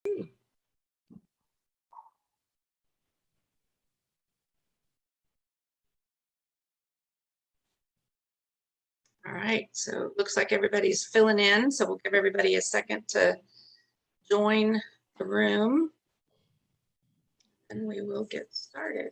All right, so it looks like everybody's filling in, so we'll give everybody a second to join the room and we will get started.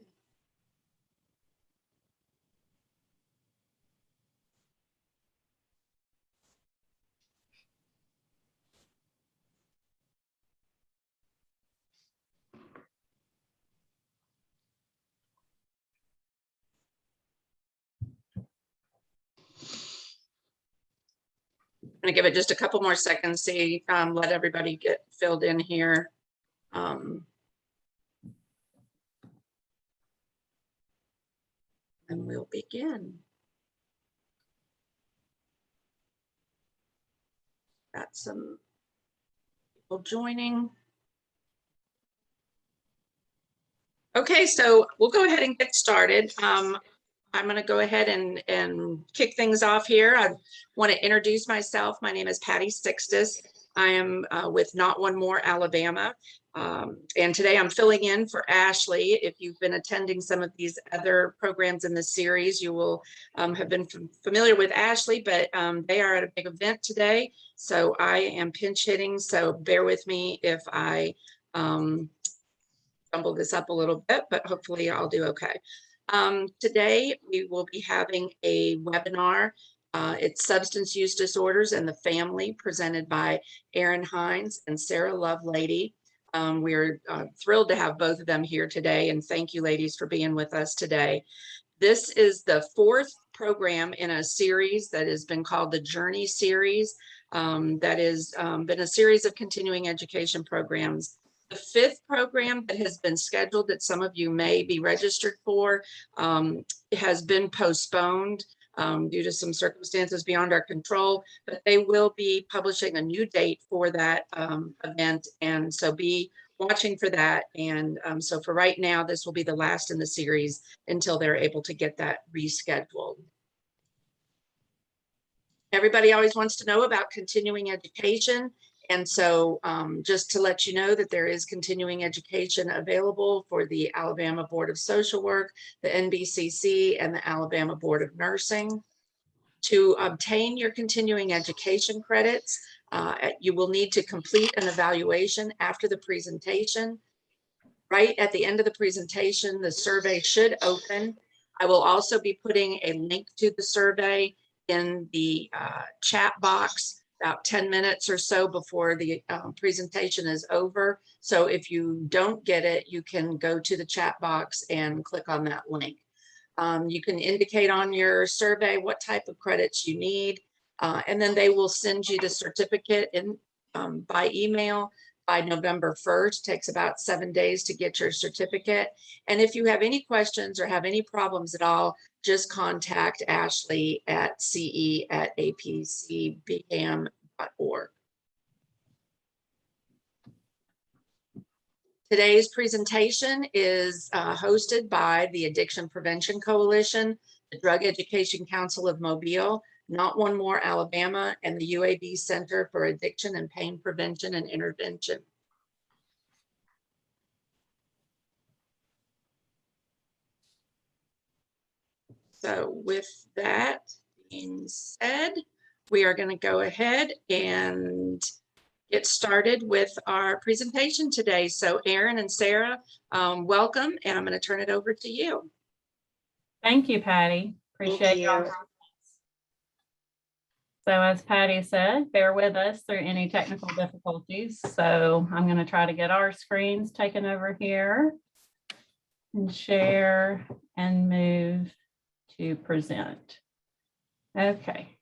I'm gonna give it just a couple more seconds, see, let everybody get filled in here. And we'll begin. Got some people joining. Okay, so we'll go ahead and get started. I'm going to go ahead and kick things off here. I want to introduce myself. My name is Patty Sixtus. I am with Not One More Alabama. And today I'm filling in for Ashley. If you've been attending some of these other programs in the series, you will have been familiar with Ashley, but they are at a big event today. So I am pinch hitting. So bear with me if I jumble this up a little bit, but hopefully I'll do okay. Today we will be having a webinar. It's Substance Use Disorders and the Family, presented by Erin Hines and Sarah Lovelady. We're thrilled to have both of them here today, and thank you ladies for being with us today. This is the fourth program in a series that has been called the Journey Series. That has been a series of continuing education programs. The fifth program that has been scheduled that some of you may be registered for has been postponed due to some circumstances beyond our control, but they will be publishing a new date for that event. And so be watching for that. And so for right now, this will be the last in the series until they're able to get that rescheduled. Everybody always wants to know about continuing education. And so just to let you know that there is continuing education available for the Alabama Board of Social Work, the NBCC, and the Alabama Board of Nursing. To obtain your continuing education credits, you will need to complete an evaluation after the presentation. Right at the end of the presentation, the survey should open. I will also be putting a link to the survey in the chat box about 10 minutes or so before the presentation is over. So if you don't get it, you can go to the chat box and click on that link. You can indicate on your survey what type of credits you need, and then they will send you the certificate in by email by November 1st. Takes about 7 days to get your certificate. And if you have any questions or have any problems at all, just contact Ashley at ce@apcbam.org. Today's presentation is hosted by the Addiction Prevention Coalition, the Drug Education Council of Mobile, Not One More Alabama, and the UAB Center for Addiction and Pain Prevention and Intervention. So with that being said, we are going to go ahead and get started with our presentation today. So Erin and Sarah, welcome, and I'm going to turn it over to you. Thank you, Patty. Appreciate you. So as Patty said, bear with us through any technical difficulties. So I'm going to try to get our screens taken over here and share and move to present. Okay.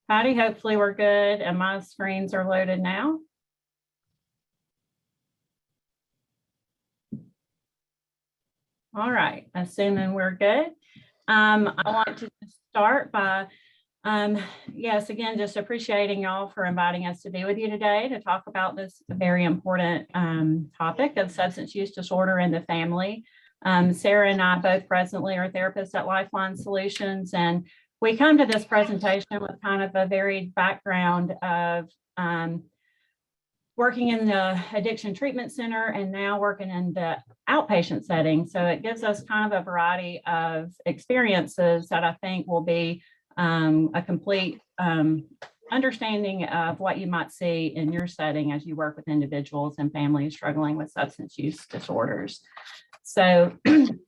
Patty, hopefully we're good and my screens are loaded now. All right, assuming we're good. I want to start by, yes, again, just appreciating y'all for inviting us to be with you today to talk about this very important topic of substance use disorder in the family. Sarah and I both presently are therapists at Lifeline Solutions, and we come to this presentation with kind of a varied background of working in the addiction treatment center and now working in the outpatient setting. So it gives us kind of a variety of experiences that I think will be a complete understanding of what you might see in your setting as you work with individuals and families struggling with substance use disorders. So with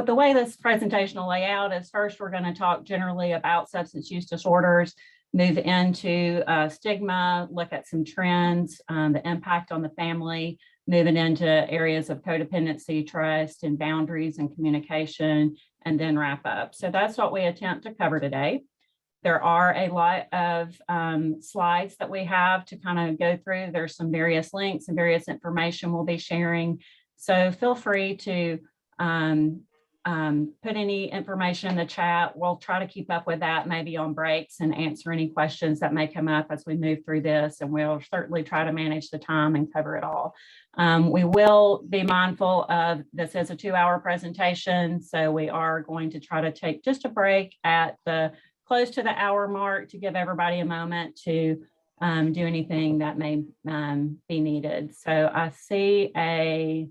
the way this presentation will lay out is, first, we're going to talk generally about substance use disorders, move into stigma, look at some trends, the impact on the family, moving into areas of codependency, trust, and boundaries and communication, and then wrap up. So that's what we attempt to cover today. There are a lot of slides that we have to kind of go through. There's some various links and various information we'll be sharing. So feel free to put any information in the chat. We'll try to keep up with that maybe on breaks and answer any questions that may come up as we move through this. And we'll certainly try to manage the time and cover it all. We will be mindful of this is a 2-hour presentation. So we are going to try to take just a break at the close to the hour mark to give everybody a moment to do anything that may be needed. So I see a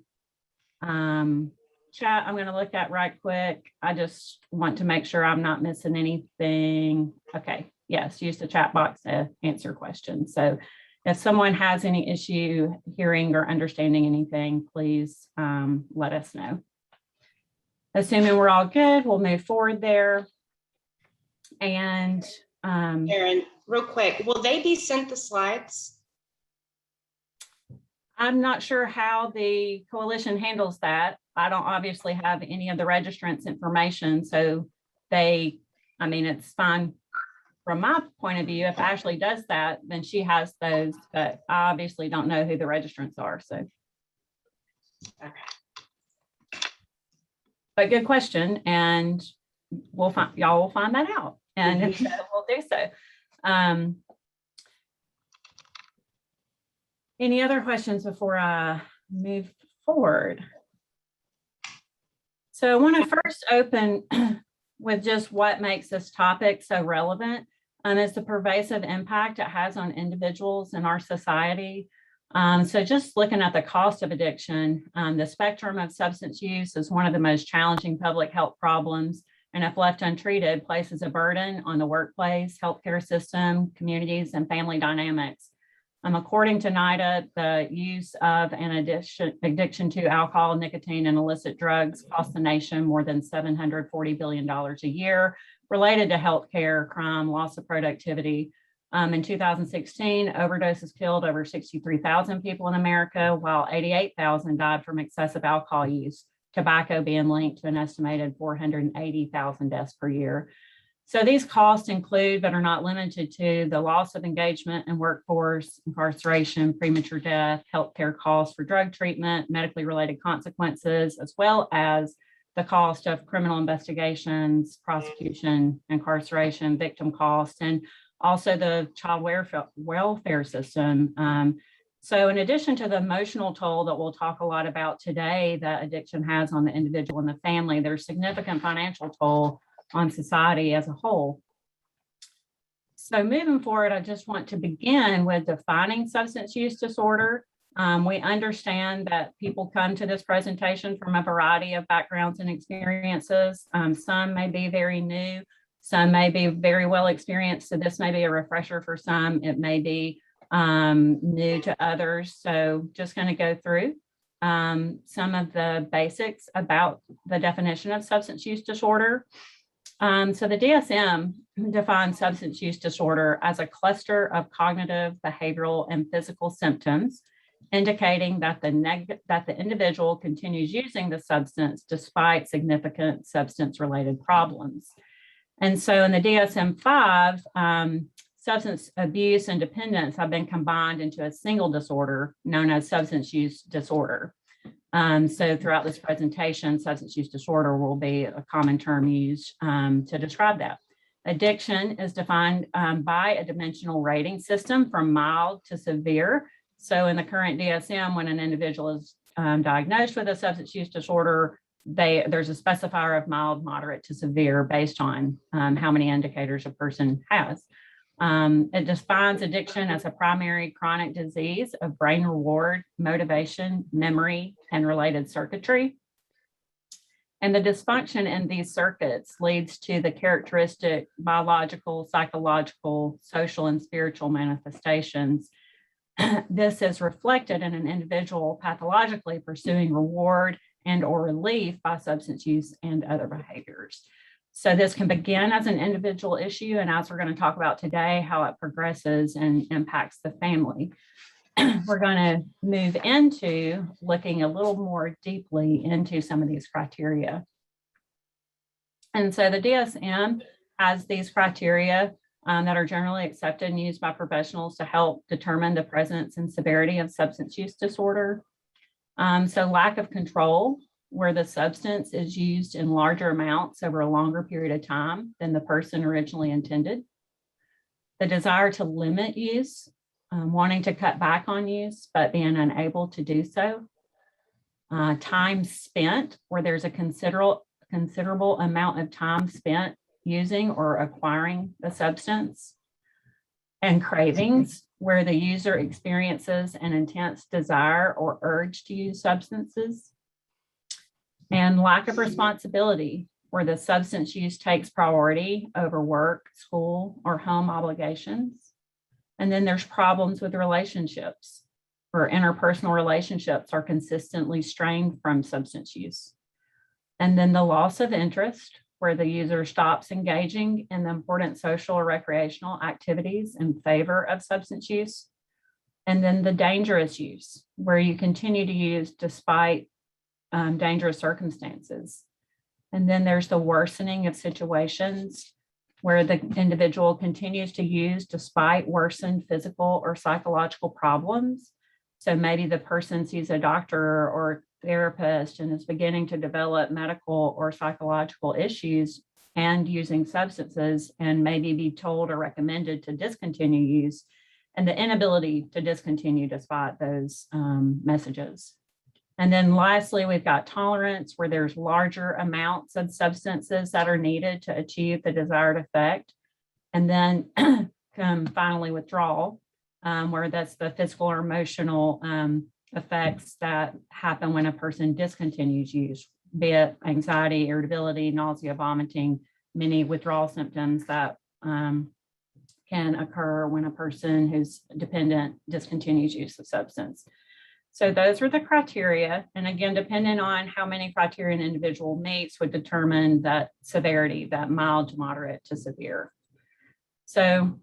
chat I'm going to look at right quick. I just want to make sure I'm not missing anything. Okay, yes, use the chat box to answer questions. So if someone has any issue hearing or understanding anything, please let us know. Assuming we're all good, we'll move forward there. And Erin, real quick, will they be sent the slides? I'm not sure how the coalition handles that. I don't obviously have any of the registrants' information, so it's fine from my point of view. If Ashley does that, then she has those, but I obviously don't know who the registrants are, so. Okay. But good question, and y'all will find that out, and we'll do so. Any other questions before I move forward? So I want to first open with just what makes this topic so relevant, is the pervasive impact it has on individuals in our society. So just looking at the cost of addiction, the spectrum of substance use is one of the most challenging public health problems, and if left untreated, places a burden on the workplace, healthcare system, communities, and family dynamics. According to NIDA, the use of an addiction to alcohol, nicotine, and illicit drugs costs the nation more than $740 billion a year, related to healthcare, crime, loss of productivity. In 2016, overdoses killed over 63,000 people in America, while 88,000 died from excessive alcohol use, tobacco being linked to an estimated 480,000 deaths per year. So these costs include, but are not limited to, the loss of engagement in workforce, incarceration, premature death, healthcare costs for drug treatment, medically related consequences, as well as the cost of criminal investigations, prosecution, incarceration, victim costs, and also the child welfare system. So in addition to the emotional toll that we'll talk a lot about today that addiction has on the individual and the family, there's significant financial toll on society as a whole. So moving forward, I just want to begin with defining substance use disorder. We understand that people come to this presentation from a variety of backgrounds and experiences. Some may be very new, some may be very well experienced. So this may be a refresher for some, it may be new to others. So just going to go through some of the basics about the definition of substance use disorder. So the DSM defines substance use disorder as a cluster of cognitive, behavioral, and physical symptoms, indicating that the individual continues using the substance despite significant substance-related problems. And so in the DSM-5, substance abuse and dependence have been combined into a single disorder known as substance use disorder. So throughout this presentation, substance use disorder will be a common term used to describe that. Addiction is defined by a dimensional rating system from mild to severe. So in the current DSM, when an individual is diagnosed with a substance use disorder, there's a specifier of mild, moderate to severe based on how many indicators a person has. It defines addiction as a primary chronic disease of brain reward, motivation, memory, and related circuitry. And the dysfunction in these circuits leads to the characteristic biological, psychological, social, and spiritual manifestations. This is reflected in an individual pathologically pursuing reward and or relief by substance use and other behaviors. So this can begin as an individual issue, and as we're going to talk about today, how it progresses and impacts the family. We're going to move into looking a little more deeply into some of these criteria. And so the DSM has these criteria that are generally accepted and used by professionals to help determine the presence and severity of substance use disorder. So lack of control, where the substance is used in larger amounts over a longer period of time than the person originally intended. The desire to limit use, wanting to cut back on use, but being unable to do so. Time spent, where there's a considerable amount of time spent using or acquiring the substance. And cravings, where the user experiences an intense desire or urge to use substances. And lack of responsibility, where the substance use takes priority over work, school, or home obligations. And then there's problems with relationships, where interpersonal relationships are consistently strained from substance use. And then the loss of interest, where the user stops engaging in the important social or recreational activities in favor of substance use. And then the dangerous use, where you continue to use despite dangerous circumstances. And then there's the worsening of situations, where the individual continues to use despite worsened physical or psychological problems. So maybe the person sees a doctor or therapist and is beginning to develop medical or psychological issues and using substances, and maybe be told or recommended to discontinue use, and the inability to discontinue despite those messages. And then lastly, we've got tolerance, where there's larger amounts of substances that are needed to achieve the desired effect. And then finally, withdrawal, where that's the physical or emotional effects that happen when a person discontinues use, be it anxiety, irritability, nausea, vomiting, many withdrawal symptoms that can occur when a person who's dependent discontinues use of substance. So those are the criteria. And again, depending on how many criteria an individual meets would determine that severity, that mild to moderate to severe. So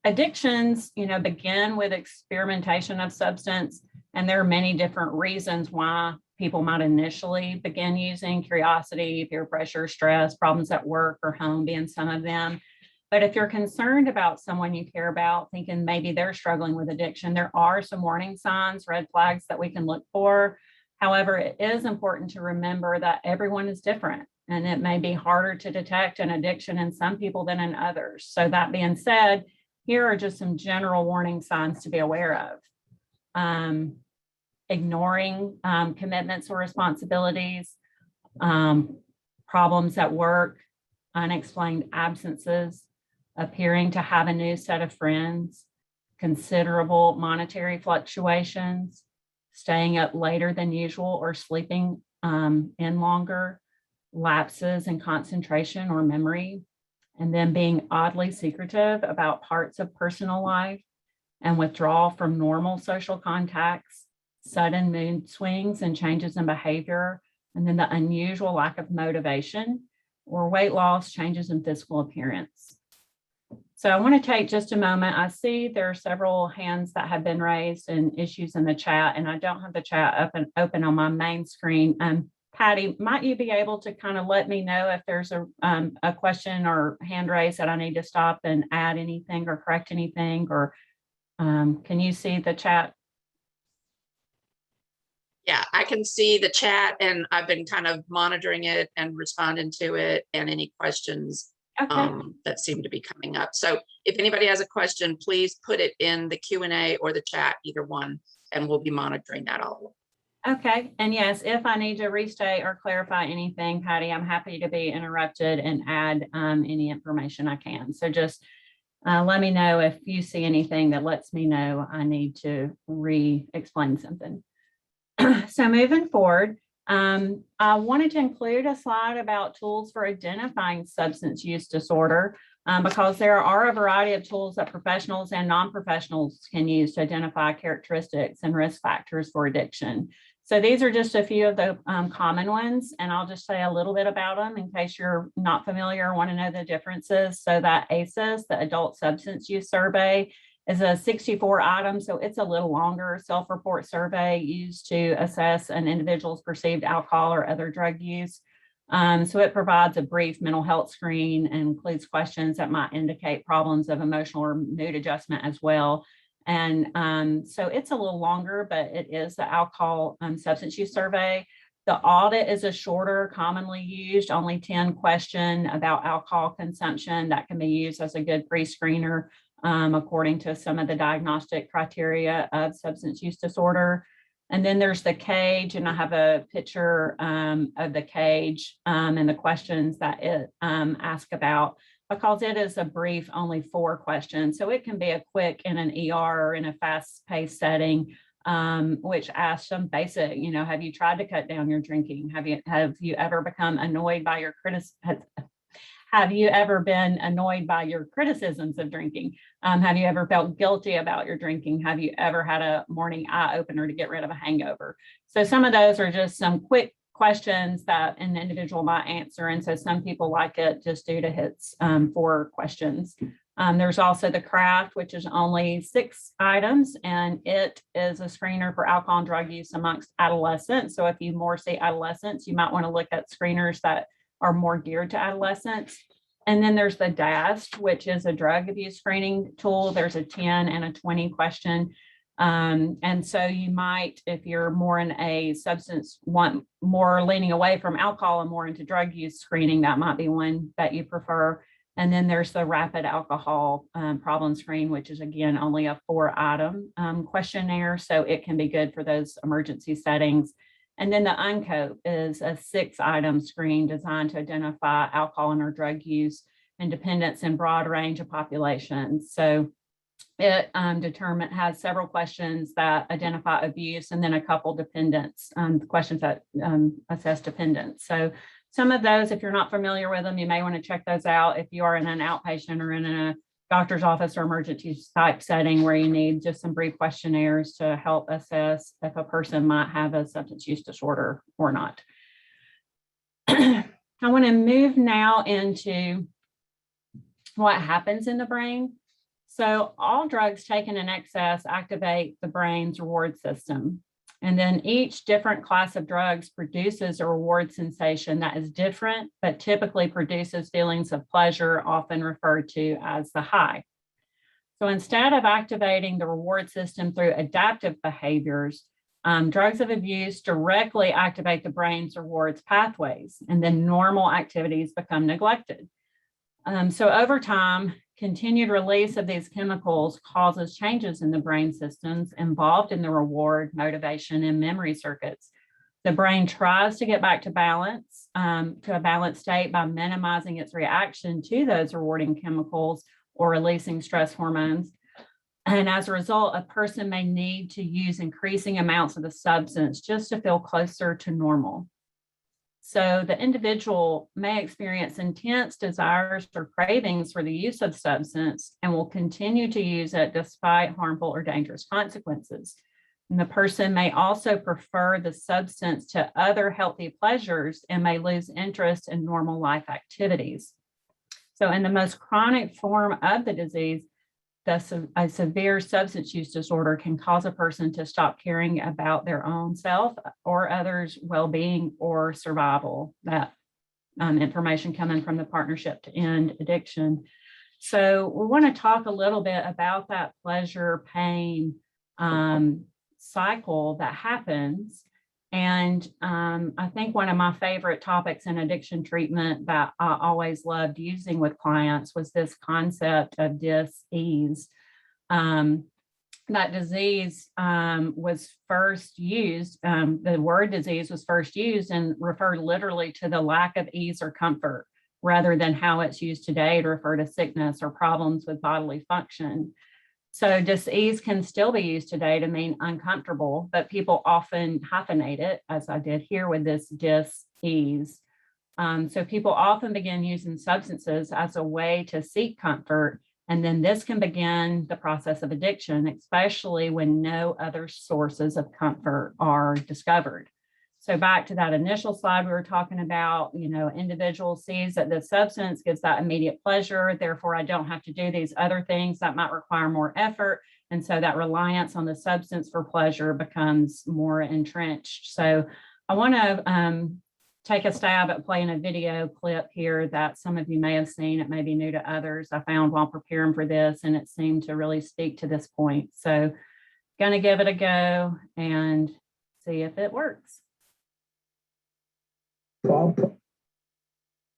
addictions, begin with experimentation of substance, and there are many different reasons why people might initially begin using: curiosity, peer pressure, stress, problems at work or home being some of them. But if you're concerned about someone you care about, thinking maybe they're struggling with addiction, there are some warning signs, red flags that we can look for. However, it is important to remember that everyone is different, and it may be harder to detect an addiction in some people than in others. So that being said, here are just some general warning signs to be aware of. Ignoring commitments or responsibilities, problems at work, unexplained absences, appearing to have a new set of friends, considerable monetary fluctuations, staying up later than usual or sleeping in longer, lapses in concentration or memory, and then being oddly secretive about parts of personal life, and withdrawal from normal social contacts, sudden mood swings and changes in behavior, and then the unusual lack of motivation or weight loss, changes in physical appearance. So I want to take just a moment. I see there are several hands that have been raised and issues in the chat, and I don't have the chat up and open on my main screen. Patty, might you be able to kind of let me know if there's a question or hand raised that I need to stop and add anything or correct anything, or can you see the chat? Yeah, I can see the chat, and I've been kind of monitoring it and responding to it and any questions that seem to be coming up. So if anybody has a question, please put it in the Q&A or the chat, either one, and we'll be monitoring that all. Okay, and yes, if I need to restate or clarify anything, Patty, I'm happy to be interrupted and add any information I can. So just let me know if you see anything that lets me know I need to re-explain something. So moving forward, I wanted to include a slide about tools for identifying substance use disorder because there are a variety of tools that professionals and non-professionals can use to identify characteristics and risk factors for addiction. So these are just a few of the common ones, and I'll just say a little bit about them in case you're not familiar or want to know the differences. So that ASUS, the Adult Substance Use Survey, is a 64 item, so it's a little longer self-report survey used to assess an individual's perceived alcohol or other drug use. So it provides a brief mental health screen and includes questions that might indicate problems of emotional or mood adjustment as well. And so it's a little longer, but it is the alcohol substance use survey. The audit is a shorter, commonly used, only 10 question about alcohol consumption that can be used as a good pre-screener according to some of the diagnostic criteria of substance use disorder. And then there's the CAGE, and I have a picture of the CAGE and the questions that it asks about, because it is a brief, only 4 questions. So it can be a quick in an ER or in a fast-paced setting, which asks some basic, have you tried to cut down your drinking? Have you ever become annoyed by your Have you ever been annoyed by your criticisms of drinking? Have you ever felt guilty about your drinking? Have you ever had a morning eye opener to get rid of a hangover? So some of those are just some quick questions that an individual might answer. And so some people like it just due to its 4 questions. There's also the CRAFT, which is only 6 items, and it is a screener for alcohol and drug use amongst adolescents. So if you more see adolescents, you might want to look at screeners that are more geared to adolescents. And then there's the DAST, which is a drug abuse screening tool. There's a 10 and a 20 question. And so you might, if you're more in a substance, want more leaning away from alcohol and more into drug use screening, that might be one that you prefer. And then there's the rapid alcohol problem screen, which is again only a 4 item questionnaire. So it can be good for those emergency settings. And then the UNCOPE is a 6 item screen designed to identify alcohol and or drug use and dependence in broad range of populations. So it has several questions that identify abuse and then a couple dependence, questions that assess dependence. So some of those, if you're not familiar with them, you may want to check those out if you are in an outpatient or in a doctor's office or emergency type setting where you need just some brief questionnaires to help assess if a person might have a substance use disorder or not. I want to move now into what happens in the brain. So all drugs taken in excess activate the brain's reward system. And then each different class of drugs produces a reward sensation that is different, but typically produces feelings of pleasure, often referred to as the high. So instead of activating the reward system through adaptive behaviors, drugs of abuse directly activate the brain's rewards pathways, and then normal activities become neglected. So over time, continued release of these chemicals causes changes in the brain systems involved in the reward, motivation, and memory circuits. The brain tries to get back to balance, to a balanced state by minimizing its reaction to those rewarding chemicals or releasing stress hormones. And as a result, a person may need to use increasing amounts of the substance just to feel closer to normal. So the individual may experience intense desires or cravings for the use of substance and will continue to use it despite harmful or dangerous consequences. And the person may also prefer the substance to other healthy pleasures and may lose interest in normal life activities. So in the most chronic form of the disease, a severe substance use disorder can cause a person to stop caring about their own self or others' well-being or survival. That information coming from the Partnership to End Addiction. So we want to talk a little bit about that pleasure pain cycle that happens. And I think one of my favorite topics in addiction treatment that I always loved using with clients was this concept of dis-ease. that disease was first used, the word disease was first used and referred literally to the lack of ease or comfort, rather than how it's used today to refer to sickness or problems with bodily function. So dis-ease can still be used today to mean uncomfortable, but people often hyphenate it, as I did here with this dis-ease. So people often begin using substances as a way to seek comfort, and then this can begin the process of addiction, especially when no other sources of comfort are discovered. So back to that initial slide we were talking about, individual sees that the substance gives that immediate pleasure. Therefore, I don't have to do these other things that might require more effort. And so that reliance on the substance for pleasure becomes more entrenched. So I want to take a stab at playing a video clip here that some of you may have seen. It may be new to others. I found while preparing for this, and it seemed to really speak to this point. So gonna give it a go and see if it works.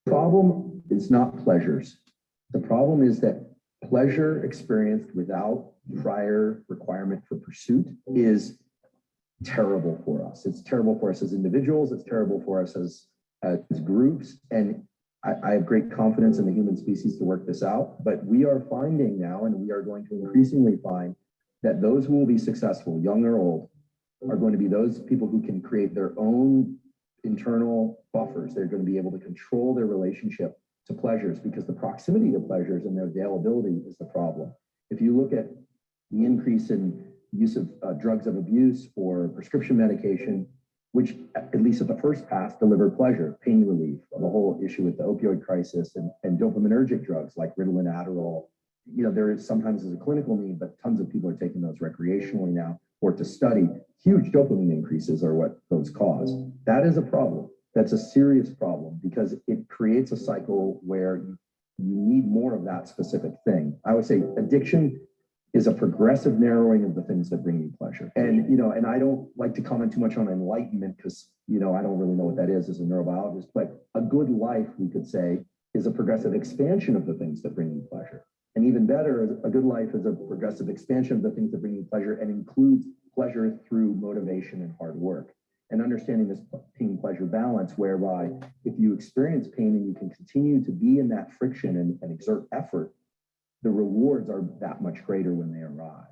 Problem is not pleasures. The problem is that pleasure experienced without prior requirement for pursuit is terrible for us. It's terrible for us as individuals. It's terrible for us as groups. And I have great confidence in the human species to work this out. But we are finding now, and we are going to increasingly find, that those who will be successful, young or old, are going to be those people who can create their own internal buffers. They're going to be able to control their relationship to pleasures, because the proximity to pleasures and their availability is the problem. If you look at the increase in use of drugs of abuse or prescription medication, which at least at the first pass deliver pleasure, pain relief, the whole issue with the opioid crisis, and dopaminergic drugs like Ritalin, Adderall, there is sometimes as a clinical need, but tons of people are taking those recreationally now or to study. Huge dopamine increases are what those cause. That is a problem. That's a serious problem, because it creates a cycle where you need more of that specific thing. I would say addiction is a progressive narrowing of the things that bring you pleasure. And, and I don't like to comment too much on enlightenment, because, I don't really know what that is as a neurobiologist, but a good life, we could say, is a progressive expansion of the things that bring you pleasure. And even better, a good life is a progressive expansion of the things that bring you pleasure and includes pleasure through motivation and hard work. And understanding this pain-pleasure balance, whereby if you experience pain and you can continue to be in that friction and exert effort, the rewards are that much greater when they arrive.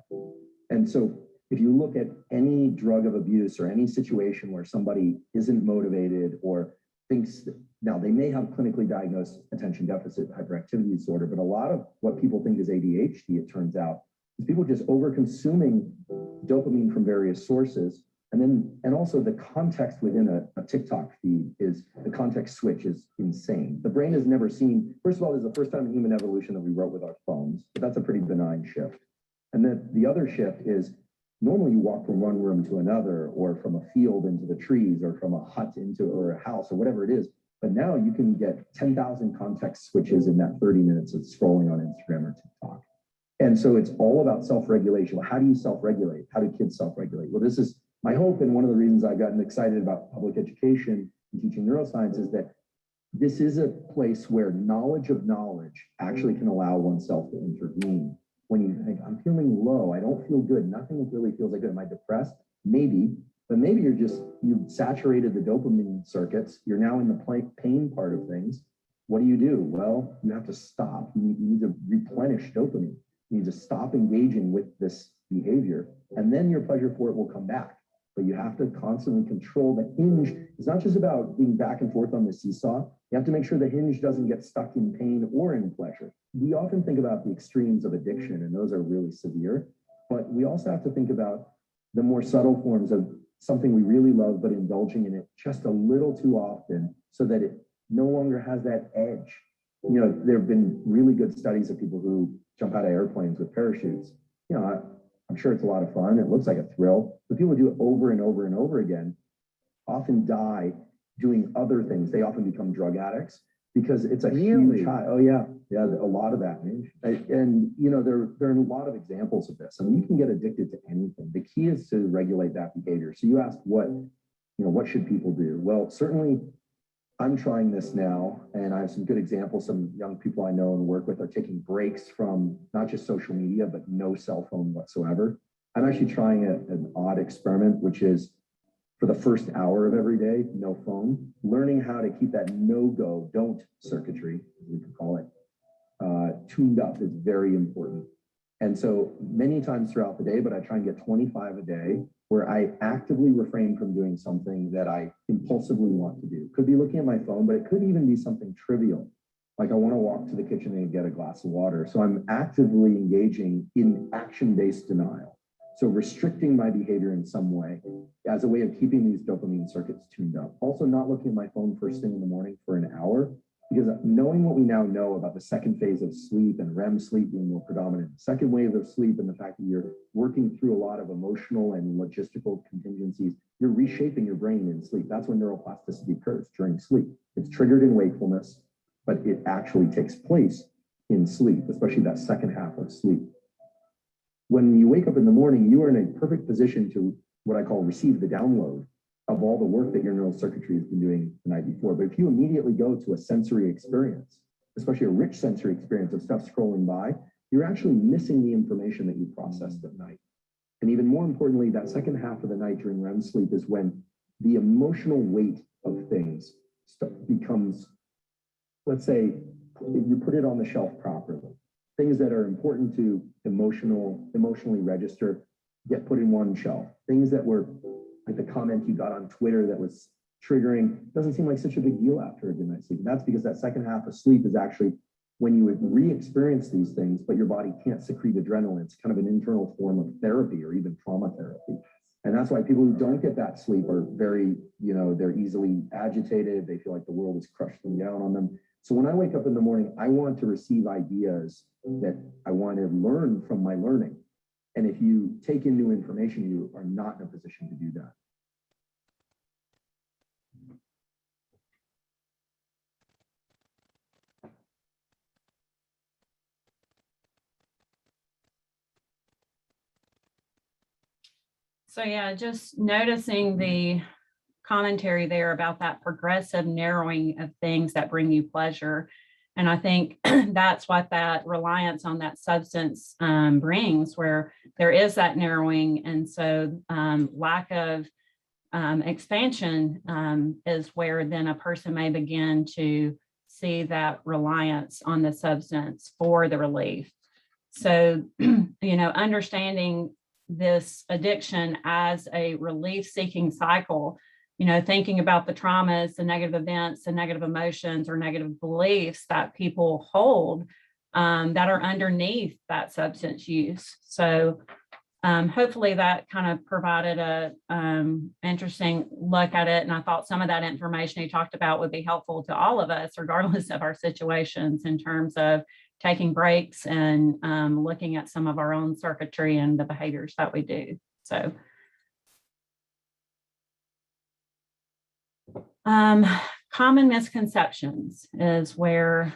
And so if you look at any drug of abuse or any situation where somebody isn't motivated or thinks that, now they may have clinically diagnosed attention deficit hyperactivity disorder, but a lot of what people think is ADHD, it turns out, is people just over consuming dopamine from various sources. And also the context within a TikTok feed is, the context switch is insane. The brain has never seen, first of all, this is the first time in human evolution that we wrote with our phones, but that's a pretty benign shift. And then the other shift is, normally you walk from one room to another, or from a field into the trees, or from a hut into, or a house, or whatever it is. But now you can get 10,000 context switches in that 30 minutes of scrolling on Instagram or TikTok. And so it's all about self-regulation. Well, how do you self-regulate? How do kids self-regulate? Well, this is my hope, and one of the reasons I've gotten excited about public education and teaching neuroscience is that this is a place where knowledge of knowledge actually can allow oneself to intervene. When you think, I'm feeling low, I don't feel good, nothing really feels like good. Am I depressed? Maybe, but maybe you've saturated the dopamine circuits. You're now in the pain part of things. What do? Well, you have to stop. You need to replenish dopamine. You need to stop engaging with this behavior, and then your pleasure for it will come back. But you have to constantly control the hinge. It's not just about being back and forth on the seesaw. You have to make sure the hinge doesn't get stuck in pain or in pleasure. We often think about the extremes of addiction, and those are really severe. But we also have to think about the more subtle forms of something we really love, but indulging in it just a little too often so that it no longer has that edge. There have been really good studies of people who jump out of airplanes with parachutes. I'm sure it's a lot of fun. It looks like a thrill, but people who do it over and over and over again often die doing other things. They often become drug addicts because it's a huge high. Oh yeah, a lot of that. And there are a lot of examples of this. I mean, you can get addicted to anything. The key is to regulate that behavior. So you asked what should people do? Well, certainly I'm trying this now, and I have some good examples. Some young people I know and work with are taking breaks from not just social media, but no cell phone whatsoever. I'm actually trying an odd experiment, which is for the first hour of every day, no phone, learning how to keep that no-go, don't circuitry, as we could call it, tuned up is very important. And so many times throughout the day, but I try and get 25 a day where I actively refrain from doing something that I impulsively want to do. Could be looking at my phone, but it could even be something trivial. Like I want to walk to the kitchen and get a glass of water. So I'm actively engaging in action-based denial. So restricting my behavior in some way as a way of keeping these dopamine circuits tuned up. Also not looking at my phone first thing in the morning for an hour, because knowing what we now know about the second phase of sleep and REM sleep being more predominant, second wave of sleep, and the fact that you're working through a lot of emotional and logistical contingencies, you're reshaping your brain in sleep. That's when neuroplasticity occurs, during sleep. It's triggered in wakefulness, but it actually takes place in sleep, especially that second half of sleep. When you wake up in the morning, you are in a perfect position to what I call receive the download of all the work that your neural circuitry has been doing the night before. But if you immediately go to a sensory experience, especially a rich sensory experience of stuff scrolling by, you're actually missing the information that you processed at night. And even more importantly, that second half of the night during REM sleep is when the emotional weight of things becomes, let's say, you put it on the shelf properly. Things that are important to emotionally register get put in one shelf. Things that were like the comment you got on Twitter that was triggering doesn't seem like such a big deal after a good night's sleep. And that's because that second half of sleep is actually when you would re-experience these things, but your body can't secrete adrenaline. It's kind of an internal form of therapy or even trauma therapy. And that's why people who don't get that sleep are very, they're easily agitated. They feel like the world is crushing down on them. So when I wake up in the morning, I want to receive ideas that I want to learn from my learning. And if you take in new information, you are not in a position to do that. So yeah, just noticing the commentary there about that progressive narrowing of things that bring you pleasure. And I think that's what that reliance on that substance brings, where there is that narrowing. And so lack of expansion is where then a person may begin to see that reliance on the substance for the relief. So, understanding this addiction as a relief-seeking cycle, thinking about the traumas, the negative events, the negative emotions or negative beliefs that people hold that are underneath that substance use. So hopefully that kind of provided a interesting look at it. And I thought some of that information you talked about would be helpful to all of us, regardless of our situations, in terms of taking breaks and looking at some of our own circuitry and the behaviors that we do. So common misconceptions is where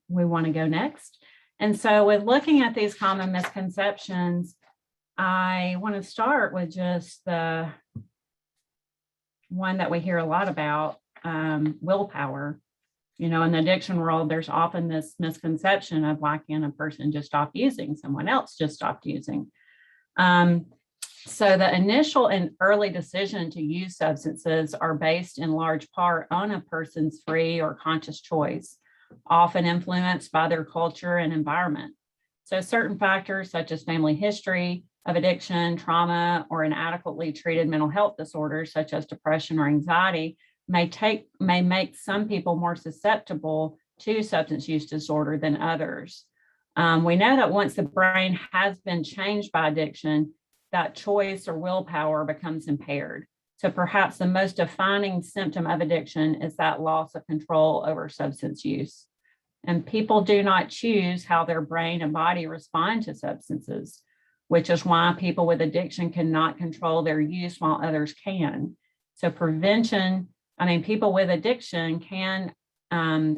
we want to go next. And so with looking at these common misconceptions, I want to start with just the one that we hear a lot about, willpower. In the addiction world, there's often this misconception of why can't a person just stop using? Someone else just stopped using. So the initial and early decision to use substances are based in large part on a person's free or conscious choice, often influenced by their culture and environment. So certain factors such as family history of addiction, trauma, or inadequately treated mental health disorders such as depression or anxiety may make some people more susceptible to substance use disorder than others. We know that once the brain has been changed by addiction, that choice or willpower becomes impaired. So perhaps the most defining symptom of addiction is that loss of control over substance use. And people do not choose how their brain and body respond to substances, which is why people with addiction cannot control their use while others can. So people with addiction can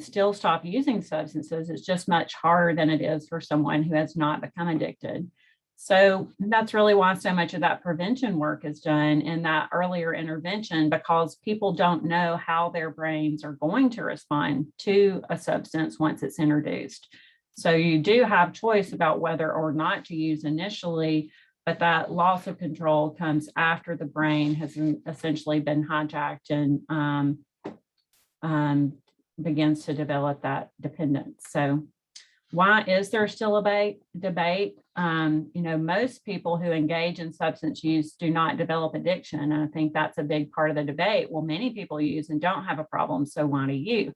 still stop using substances. It's just much harder than it is for someone who has not become addicted. So that's really why so much of that prevention work is done in that earlier intervention, because people don't know how their brains are going to respond to a substance once it's introduced. So you do have choice about whether or not to use initially, but that loss of control comes after the brain has essentially been hijacked and begins to develop that dependence. So why is there still a debate? Most people who engage in substance use do not develop addiction. And I think that's a big part of the debate. Well, many people use and don't have a problem, so why do you?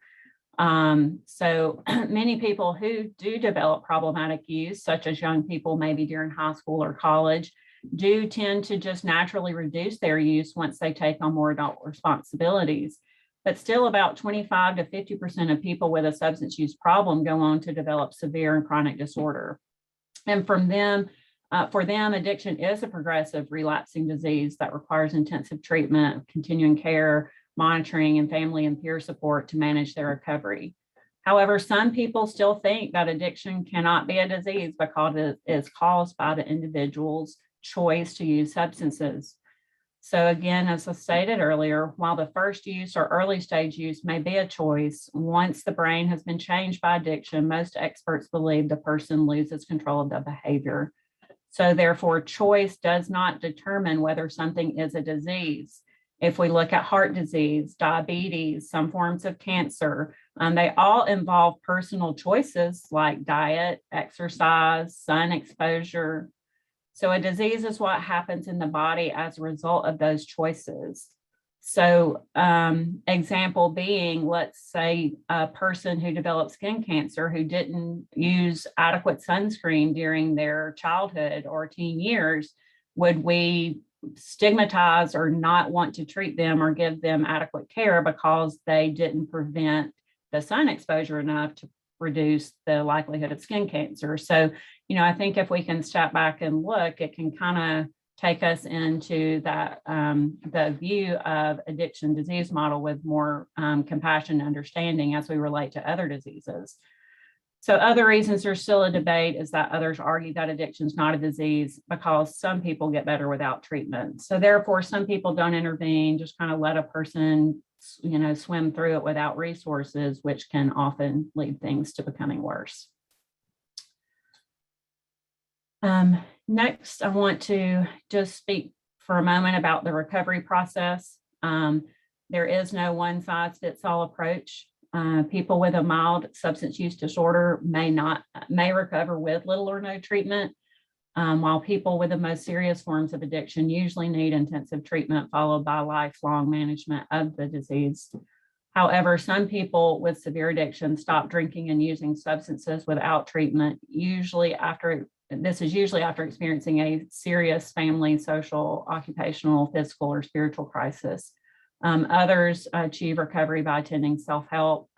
So many people who do develop problematic use, such as young people, maybe during high school or college, do tend to just naturally reduce their use once they take on more adult responsibilities. But still about 25 to 50% of people with a substance use problem go on to develop severe and chronic disorder. And for them, addiction is a progressive relapsing disease that requires intensive treatment, continuing care, monitoring, and family and peer support to manage their recovery. However, some people still think that addiction cannot be a disease because it is caused by the individual's choice to use substances. So again, as I stated earlier, while the first use or early stage use may be a choice, once the brain has been changed by addiction, most experts believe the person loses control of the behavior. So therefore, choice does not determine whether something is a disease. If we look at heart disease, diabetes, some forms of cancer, they all involve personal choices like diet, exercise, sun exposure. So a disease is what happens in the body as a result of those choices. So example being, let's say a person who developed skin cancer who didn't use adequate sunscreen during their childhood or teen years, would we stigmatize or not want to treat them or give them adequate care because they didn't prevent the sun exposure enough to reduce the likelihood of skin cancer? So, I think if we can step back and look, it can kind of take us into that the view of addiction disease model with more compassion and understanding as we relate to other diseases. So other reasons there's still a debate is that others argue that addiction is not a disease because some people get better without treatment. So therefore, some people don't intervene, just kind of let a person, swim through it without resources, which can often lead things to becoming worse. Next, I want to just speak for a moment about the recovery process. There is no one-size-fits-all approach. People with a mild substance use disorder may recover with little or no treatment, while people with the most serious forms of addiction usually need intensive treatment followed by lifelong management of the disease. However, some people with severe addiction stop drinking and using substances without treatment, usually after experiencing a serious family, social, occupational, physical, or spiritual crisis. Others achieve recovery by attending self-help,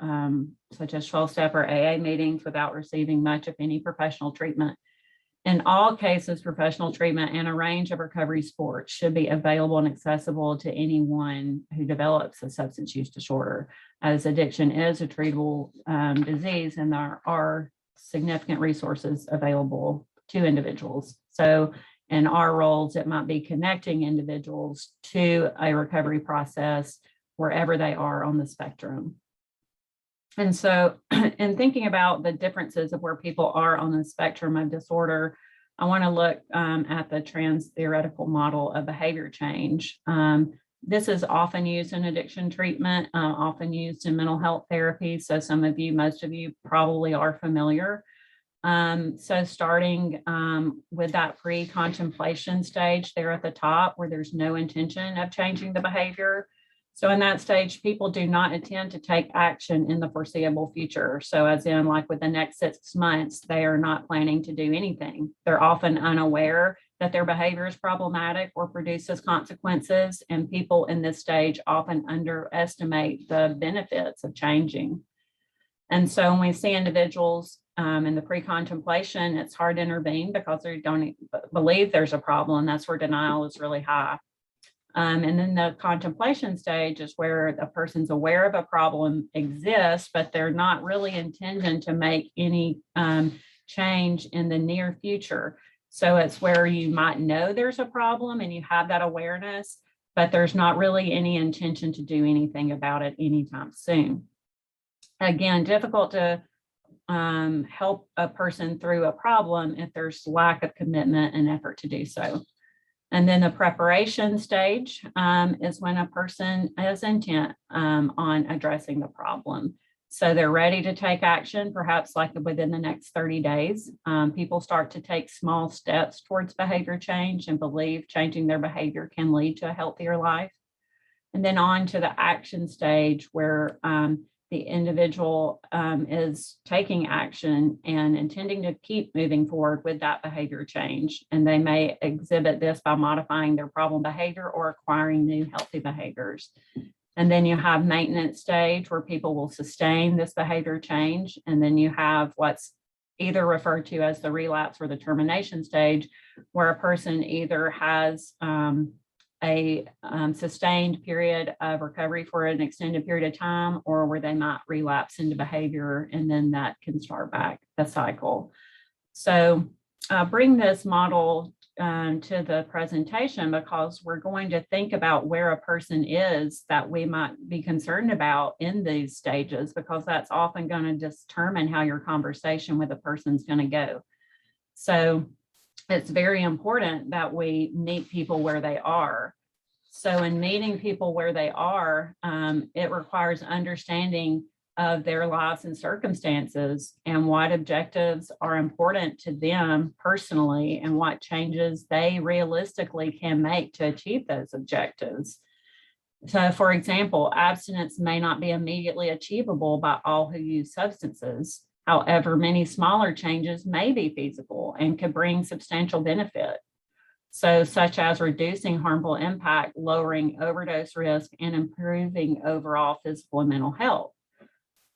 such as 12-step or AA meetings without receiving much, if any, professional treatment. In all cases, professional treatment and a range of recovery supports should be available and accessible to anyone who develops a substance use disorder, as addiction is a treatable disease and there are significant resources available to individuals. So in our roles, it might be connecting individuals to a recovery process wherever they are on the spectrum. And so in thinking about the differences of where people are on the spectrum of disorder, I want to look at the trans theoretical model of behavior change. This is often used in addiction treatment, often used in mental health therapy. So most of you probably are familiar. So starting with that pre-contemplation stage there at the top where there's no intention of changing the behavior. So in that stage, people do not intend to take action in the foreseeable future. So as in like with the next 6 months, they are not planning to do anything. They're often unaware that their behavior is problematic or produces consequences. And people in this stage often underestimate the benefits of changing. And so when we see individuals in the pre-contemplation, it's hard to intervene because they don't believe there's a problem. That's where denial is really high. And then the contemplation stage is where the person's aware of a problem exists, but they're not really intending to make any change in the near future. So it's where you might know there's a problem and you have that awareness, but there's not really any intention to do anything about it anytime soon. Again, difficult to help a person through a problem if there's lack of commitment and effort to do so. And then the preparation stage is when a person is intent on addressing the problem. So they're ready to take action, perhaps like within the next 30 days. People start to take small steps towards behavior change and believe changing their behavior can lead to a healthier life. And then on to the action stage where the individual is taking action and intending to keep moving forward with that behavior change. And they may exhibit this by modifying their problem behavior or acquiring new healthy behaviors. And then you have maintenance stage where people will sustain this behavior change. And then you have what's either referred to as the relapse or the termination stage, where a person either has a sustained period of recovery for an extended period of time, or where they might relapse into behavior, and then that can start back the cycle. So bring this model to the presentation because we're going to think about where a person is that we might be concerned about in these stages, because that's often going to determine how your conversation with a person's going to go. So it's very important that we meet people where they are. So in meeting people where they are, it requires understanding of their lives and circumstances and what objectives are important to them personally and what changes they realistically can make to achieve those objectives. So for example, abstinence may not be immediately achievable by all who use substances. However, many smaller changes may be feasible and could bring substantial benefit. So such as reducing harmful impact, lowering overdose risk, and improving overall physical and mental health.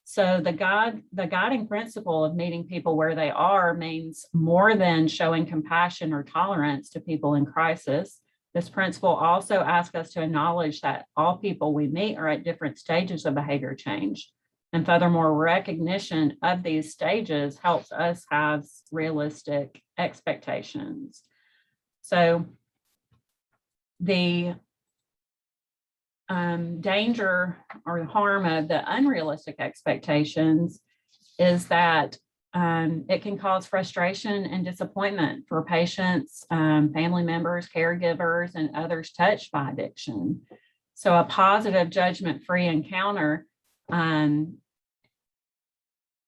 So the guiding principle of meeting people where they are means more than showing compassion or tolerance to people in crisis. This principle also asks us to acknowledge that all people we meet are at different stages of behavior change. And furthermore, recognition of these stages helps us have realistic expectations. So the danger or harm of the unrealistic expectations is that it can cause frustration and disappointment for patients, family members, caregivers, and others touched by addiction. So a positive judgment-free encounter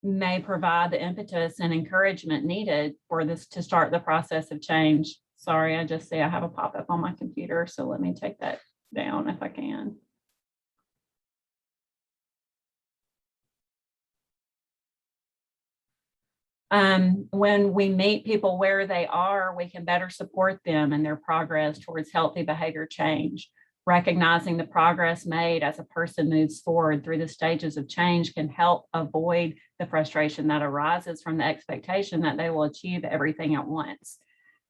may provide the impetus and encouragement needed for this to start the process of change. Sorry, I just see I have a pop-up on my computer, so let me take that down if I can. When we meet people where they are, we can better support them in their progress towards healthy behavior change. Recognizing the progress made as a person moves forward through the stages of change can help avoid the frustration that arises from the expectation that they will achieve everything at once.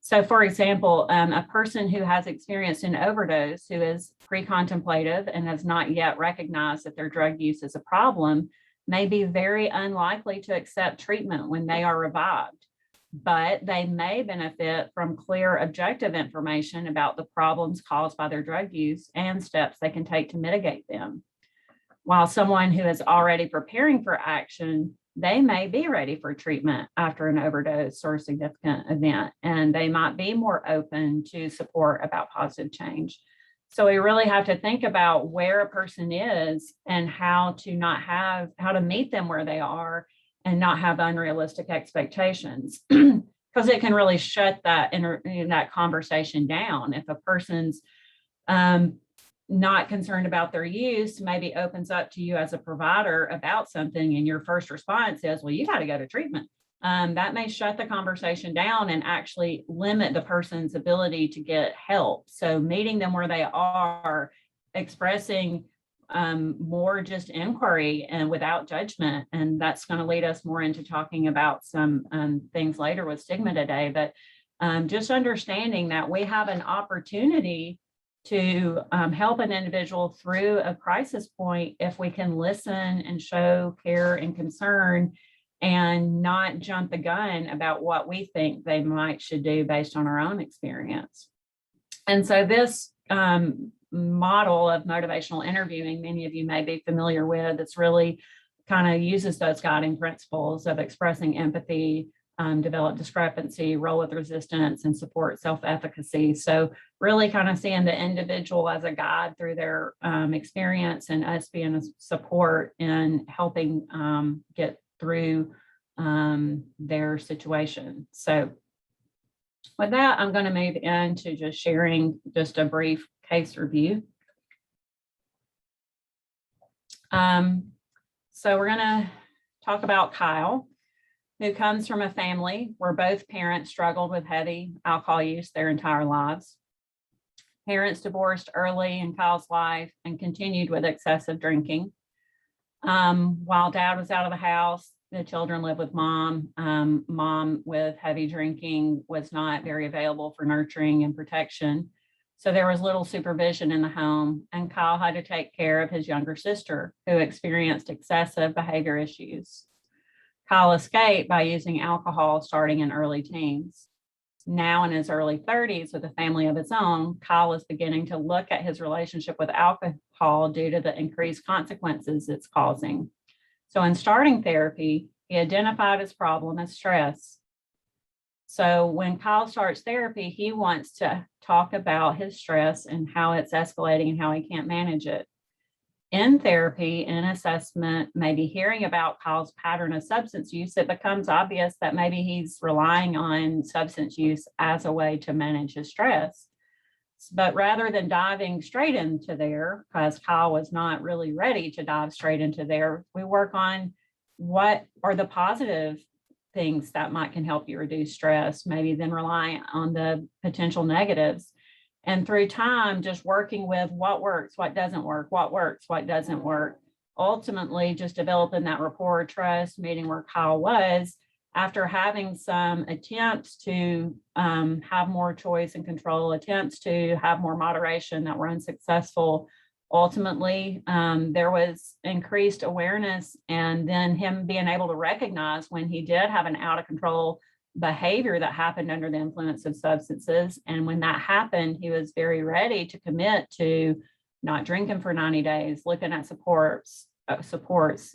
So for example, a person who has experienced an overdose, who is pre-contemplative and has not yet recognized that their drug use is a problem, may be very unlikely to accept treatment when they are revived, but they may benefit from clear, objective information about the problems caused by their drug use and steps they can take to mitigate them. While someone who is already preparing for action, they may be ready for treatment after an overdose or a significant event, and they might be more open to support about positive change. So we really have to think about where a person is and how to meet them where they are and not have unrealistic expectations, because it can really shut that conversation down. If a person's not concerned about their use, maybe opens up to you as a provider about something, and your first response is, well, you got to go to treatment. That may shut the conversation down and actually limit the person's ability to get help. So meeting them where they are, expressing more just inquiry and without judgment. And that's going to lead us more into talking about some things later with stigma today, but just understanding that we have an opportunity to help an individual through a crisis point if we can listen and show care and concern and not jump the gun about what we think they should do based on our own experience. And so this model of motivational interviewing, many of you may be familiar with, it's really kind of uses those guiding principles of expressing empathy, develop discrepancy, roll with resistance, and support self-efficacy. So really kind of seeing the individual as a guide through their experience, and us being a support in helping get through their situation. So with that, I'm going to move into just sharing just a brief case review. So we're going to talk about Kyle, who comes from a family where both parents struggled with heavy alcohol use their entire lives. Parents divorced early in Kyle's life and continued with excessive drinking. While dad was out of the house, the children lived with mom. Mom, with heavy drinking, was not very available for nurturing and protection. So there was little supervision in the home, and Kyle had to take care of his younger sister, who experienced excessive behavior issues. Kyle escaped by using alcohol starting in early teens. Now in his early 30s with a family of his own, Kyle is beginning to look at his relationship with alcohol due to the increased consequences it's causing. So in starting therapy, he identified his problem as stress. So when Kyle starts therapy, he wants to talk about his stress and how it's escalating and how he can't manage it. In therapy, in assessment, maybe hearing about Kyle's pattern of substance use, it becomes obvious that maybe he's relying on substance use as a way to manage his stress. But rather than diving straight into there, because Kyle was not really ready to dive straight into there, we work on what are the positive things that can help you reduce stress, maybe then rely on the potential negatives. And through time, just working with what works, what doesn't work, what works, what doesn't work, ultimately just developing that rapport, trust, meeting where Kyle was after having some attempts to have more choice and control, attempts to have more moderation that were unsuccessful. Ultimately, there was increased awareness, and then him being able to recognize when he did have an out of control behavior that happened under the influence of substances. And when that happened, he was very ready to commit to not drinking for 90 days, looking at supports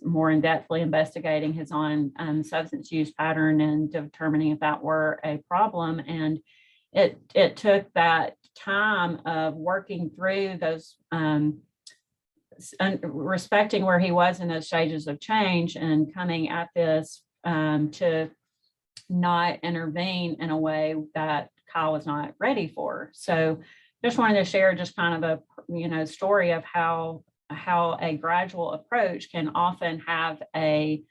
more in-depthly, investigating his own substance use pattern and determining if that were a problem. And it took that time of working through those, respecting where he was in those stages of change and coming at this to not intervene in a way that Kyle was not ready for. So just wanted to share just kind of a story of how a gradual approach can often have a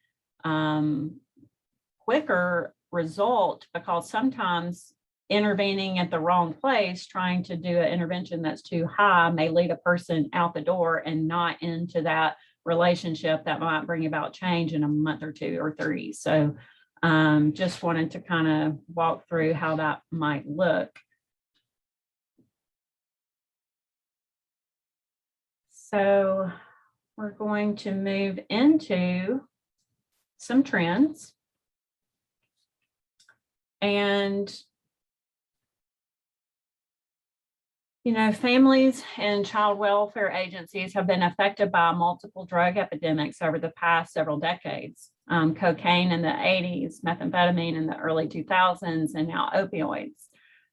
quicker result, because sometimes intervening at the wrong place, trying to do an intervention that's too high, may lead a person out the door and not into that relationship that might bring about change in a month or 2 or 3. So just wanted to kind of walk through how that might look. So we're going to move into some trends. And, families and child welfare agencies have been affected by multiple drug epidemics over the past several decades. Cocaine in the 80s, methamphetamine in the early 2000s, and now opioids.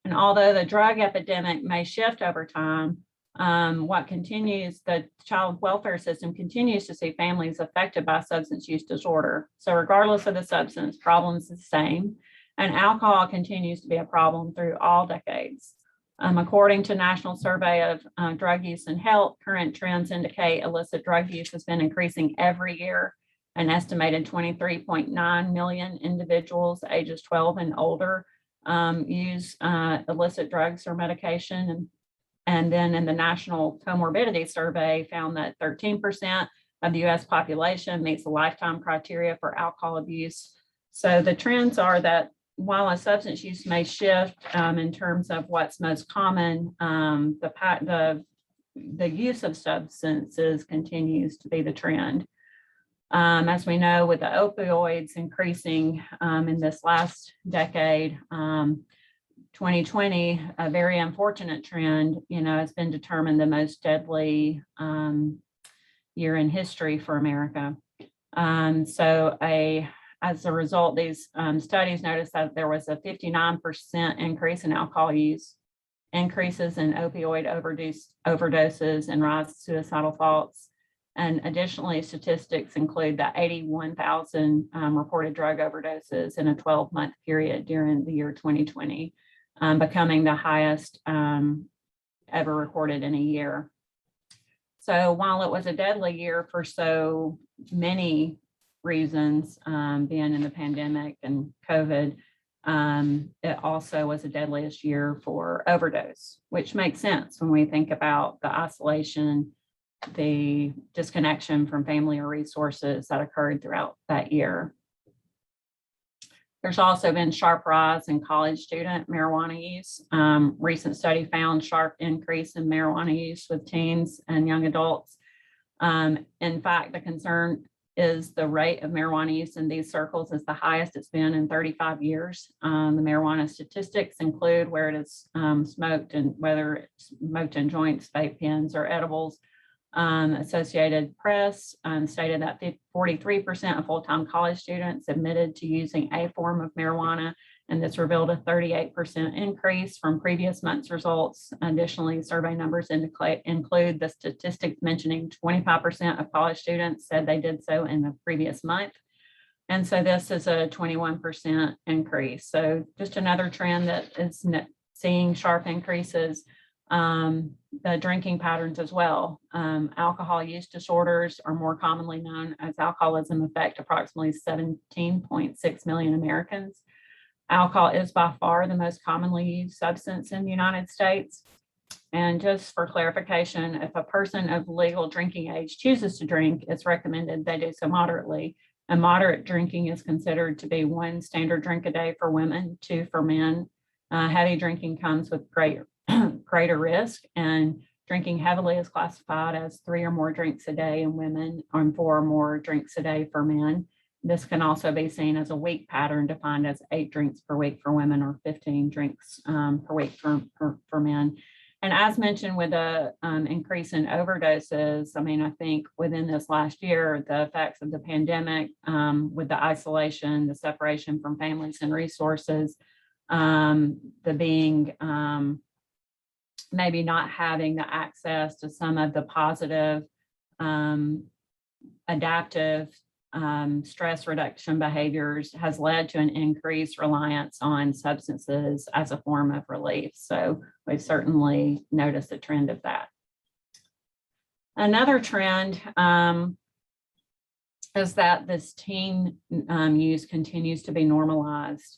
And although the drug epidemic may shift over time, the child welfare system continues to see families affected by substance use disorder. So regardless of the substance, problems are the same, and alcohol continues to be a problem through all decades. According to National Survey of Drug Use and Health, current trends indicate illicit drug use has been increasing every year. An estimated 23.9 million individuals ages 12 and older use illicit drugs or medication. And then in the National Comorbidity Survey found that 13% of the US population meets the lifetime criteria for alcohol abuse. So the trends are that while a substance use may shift in terms of what's most common, the use of substances continues to be the trend. As we know, with the opioids increasing in this last decade, 2020, a very unfortunate trend, has been determined the most deadly year in history for America. As a result, these studies noticed that there was a 59% increase in alcohol use, increases in opioid overdoses, and rise of suicidal thoughts. And additionally, statistics include that 81,000 reported drug overdoses in a 12-month period during the year 2020, becoming the highest ever recorded in a year. So while it was a deadly year for so many reasons, being in the pandemic and COVID, it also was the deadliest year for overdose, which makes sense when we think about the isolation, the disconnection from family or resources that occurred throughout that year. There's also been sharp rise in college student marijuana use. Recent study found sharp increase in marijuana use with teens and young adults. In fact, the concern is the rate of marijuana use in these circles is the highest it's been in 35 years. The marijuana statistics include where it is smoked and whether it's smoked in joints, vape pens, or edibles. Associated Press stated that 43% of full-time college students admitted to using a form of marijuana, and this revealed a 38% increase from previous month's results. Additionally, survey numbers include the statistics mentioning 25% of college students said they did so in the previous month. And so this is a 21% increase. So just another trend that is seeing sharp increases. The drinking patterns as well. Alcohol use disorders are more commonly known as alcoholism, affect approximately 17.6 million Americans. Alcohol is by far the most commonly used substance in the United States. And just for clarification, if a person of legal drinking age chooses to drink, it's recommended they do so moderately. And moderate drinking is considered to be 1 standard drink a day for women, 2 for men. Heavy drinking comes with greater risk, and drinking heavily is classified as 3 or more drinks a day in women and 4 or more drinks a day for men. This can also be seen as a week pattern defined as 8 drinks per week for women or 15 drinks per week for men. And as mentioned with the increase in overdoses, I mean, I think within this last year, the effects of the pandemic with the isolation, the separation from families and resources, the being maybe not having the access to some of the positive adaptive stress reduction behaviors has led to an increased reliance on substances as a form of relief. So we've certainly noticed a trend of that. Another trend is that this teen use continues to be normalized.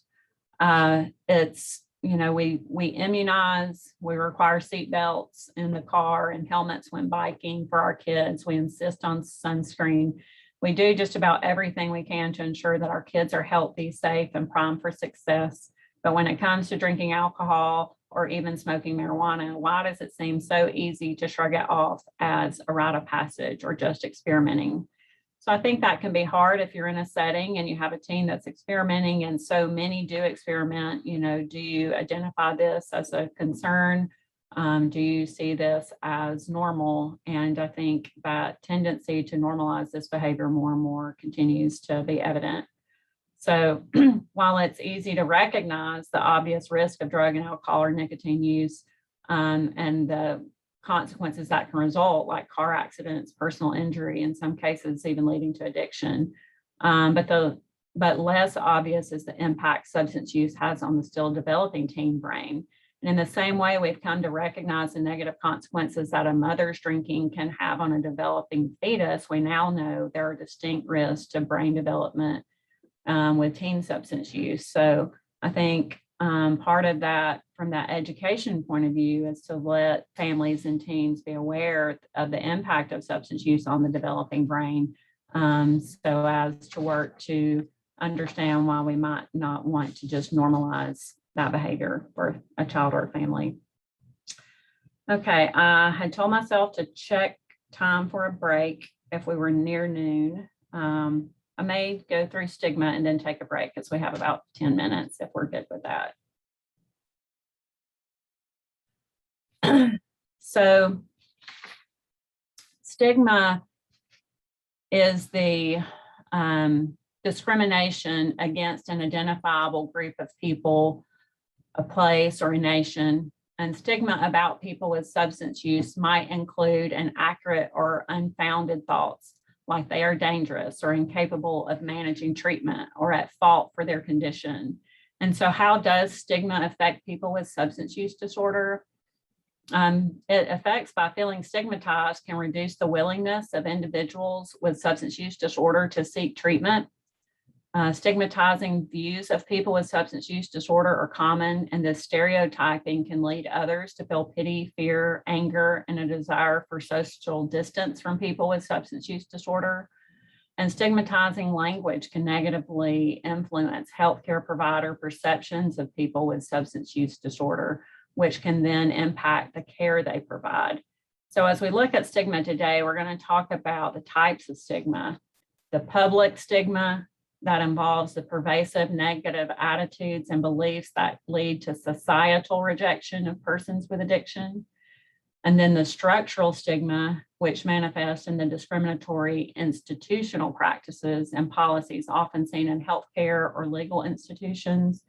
It's, you know, we immunize, we require seat belts in the car and helmets when biking for our kids. We insist on sunscreen. We do just about everything we can to ensure that our kids are healthy, safe, and primed for success. But when it comes to drinking alcohol or even smoking marijuana, why does it seem so easy to shrug it off as a rite of passage or just experimenting? So I think that can be hard if you're in a setting and you have a teen that's experimenting, and so many do experiment. You know, do you identify this as a concern? Do you see this as normal? And I think that tendency to normalize this behavior more and more continues to be evident. So while it's easy to recognize the obvious risk of drug and alcohol or nicotine use and the consequences that can result, like car accidents, personal injury, in some cases even leading to addiction, but less obvious is the impact substance use has on the still developing teen brain. And in the same way, we've come to recognize the negative consequences that a mother's drinking can have on a developing fetus. We now know there are distinct risks to brain development with teen substance use. So I think part of that, from that education point of view, is to let families and teens be aware of the impact of substance use on the developing brain, so as to work to understand why we might not want to just normalize that behavior for a child or a family. Okay, I had told myself to check time for a break if we were near noon. I may go through stigma and then take a break because we have about 10 minutes if we're good with that. So stigma is the discrimination against an identifiable group of people, a place, or a nation. And stigma about people with substance use might include inaccurate or unfounded thoughts, like they are dangerous or incapable of managing treatment or at fault for their condition. And so how does stigma affect people with substance use disorder? It affects by feeling stigmatized can reduce the willingness of individuals with substance use disorder to seek treatment. Stigmatizing views of people with substance use disorder are common, and this stereotyping can lead others to feel pity, fear, anger, and a desire for social distance from people with substance use disorder. And stigmatizing language can negatively influence healthcare provider perceptions of people with substance use disorder, which can then impact the care they provide. So as we look at stigma today, we're going to talk about the types of stigma: the public stigma, that involves the pervasive negative attitudes and beliefs that lead to societal rejection of persons with addiction. And then the structural stigma, which manifests in the discriminatory institutional practices and policies often seen in healthcare or legal institutions.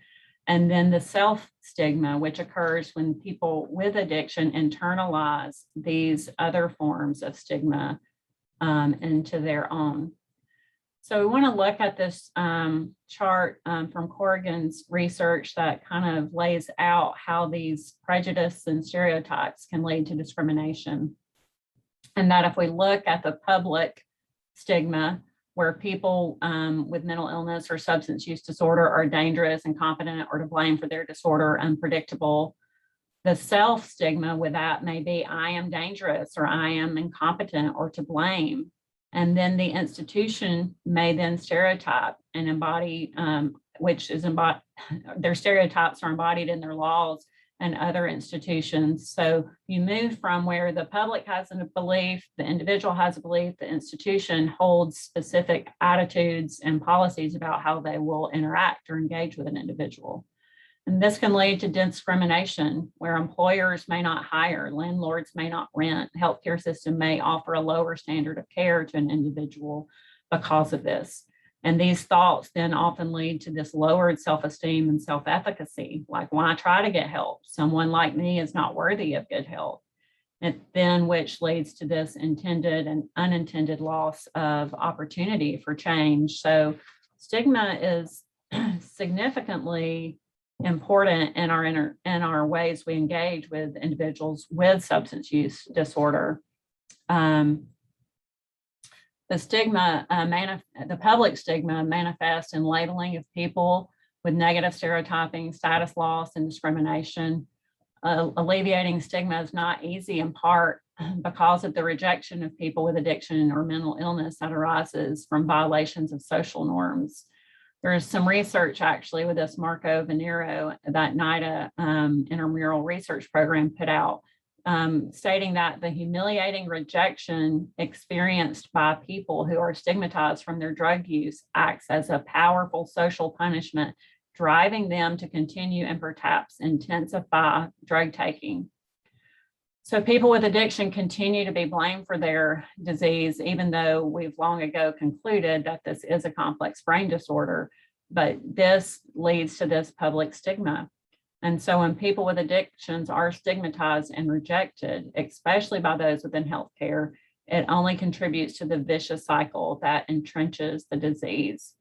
And then the self-stigma, which occurs when people with addiction internalize these other forms of stigma into their own. So we want to look at this chart from Corrigan's research that kind of lays out how these prejudice and stereotypes can lead to discrimination. And that if we look at the public stigma, where people with mental illness or substance use disorder are dangerous, incompetent, or to blame for their disorder, unpredictable. The self stigma with that may be I am dangerous, or I am incompetent, or to blame. And then the institution may then stereotype and embody, their stereotypes are embodied in their laws and other institutions. So you move from where the public has a belief, the individual has a belief, the institution holds specific attitudes and policies about how they will interact or engage with an individual. And this can lead to discrimination, where employers may not hire, landlords may not rent, healthcare system may offer a lower standard of care to an individual because of this. And these thoughts then often lead to this lowered self-esteem and self-efficacy, like why try to get help? Someone like me is not worthy of good help. And then which leads to this intended and unintended loss of opportunity for change. So stigma is significantly important in our ways we engage with individuals with substance use disorder. The public stigma manifests in labeling of people with negative stereotyping, status loss, and discrimination. Alleviating stigma is not easy, in part because of the rejection of people with addiction or mental illness that arises from violations of social norms. There is some research actually with this Marco Venero that NIDA intramural research program put out, stating that the humiliating rejection experienced by people who are stigmatized from their drug use acts as a powerful social punishment, driving them to continue and perhaps intensify drug taking. So people with addiction continue to be blamed for their disease, even though we've long ago concluded that this is a complex brain disorder, but this leads to this public stigma. And so when people with addictions are stigmatized and rejected, especially by those within healthcare, it only contributes to the vicious cycle that entrenches the disease.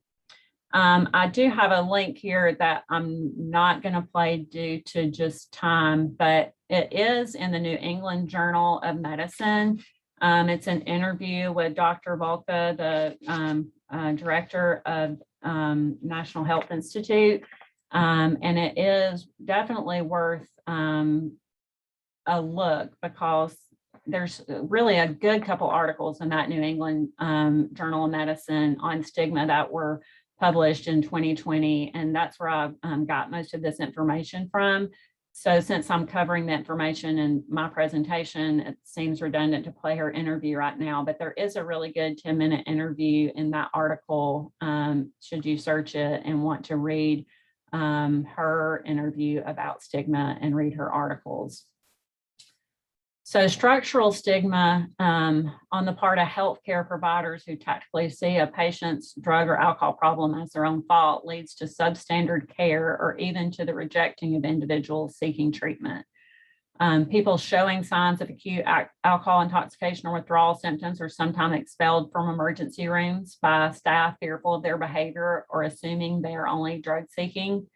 I do have a link here that I'm not going to play due to just time, but it is in the New England Journal of Medicine. It's an interview with Dr. Volka, the director of National Health Institute, and it is definitely worth a look, because there's really a good couple articles in that New England Journal of Medicine on stigma that were published in 2020, and that's where I got most of this information from. So since I'm covering the information in my presentation, it seems redundant to play her interview right now, but there is a really good 10-minute interview in that article, should you search it and want to read her interview about stigma and read her articles. So structural stigma on the part of healthcare providers who tactically see a patient's drug or alcohol problem as their own fault leads to substandard care or even to the rejecting of individuals seeking treatment. People showing signs of acute alcohol intoxication or withdrawal symptoms are sometimes expelled from emergency rooms by staff fearful of their behavior or assuming they are only drug seeking.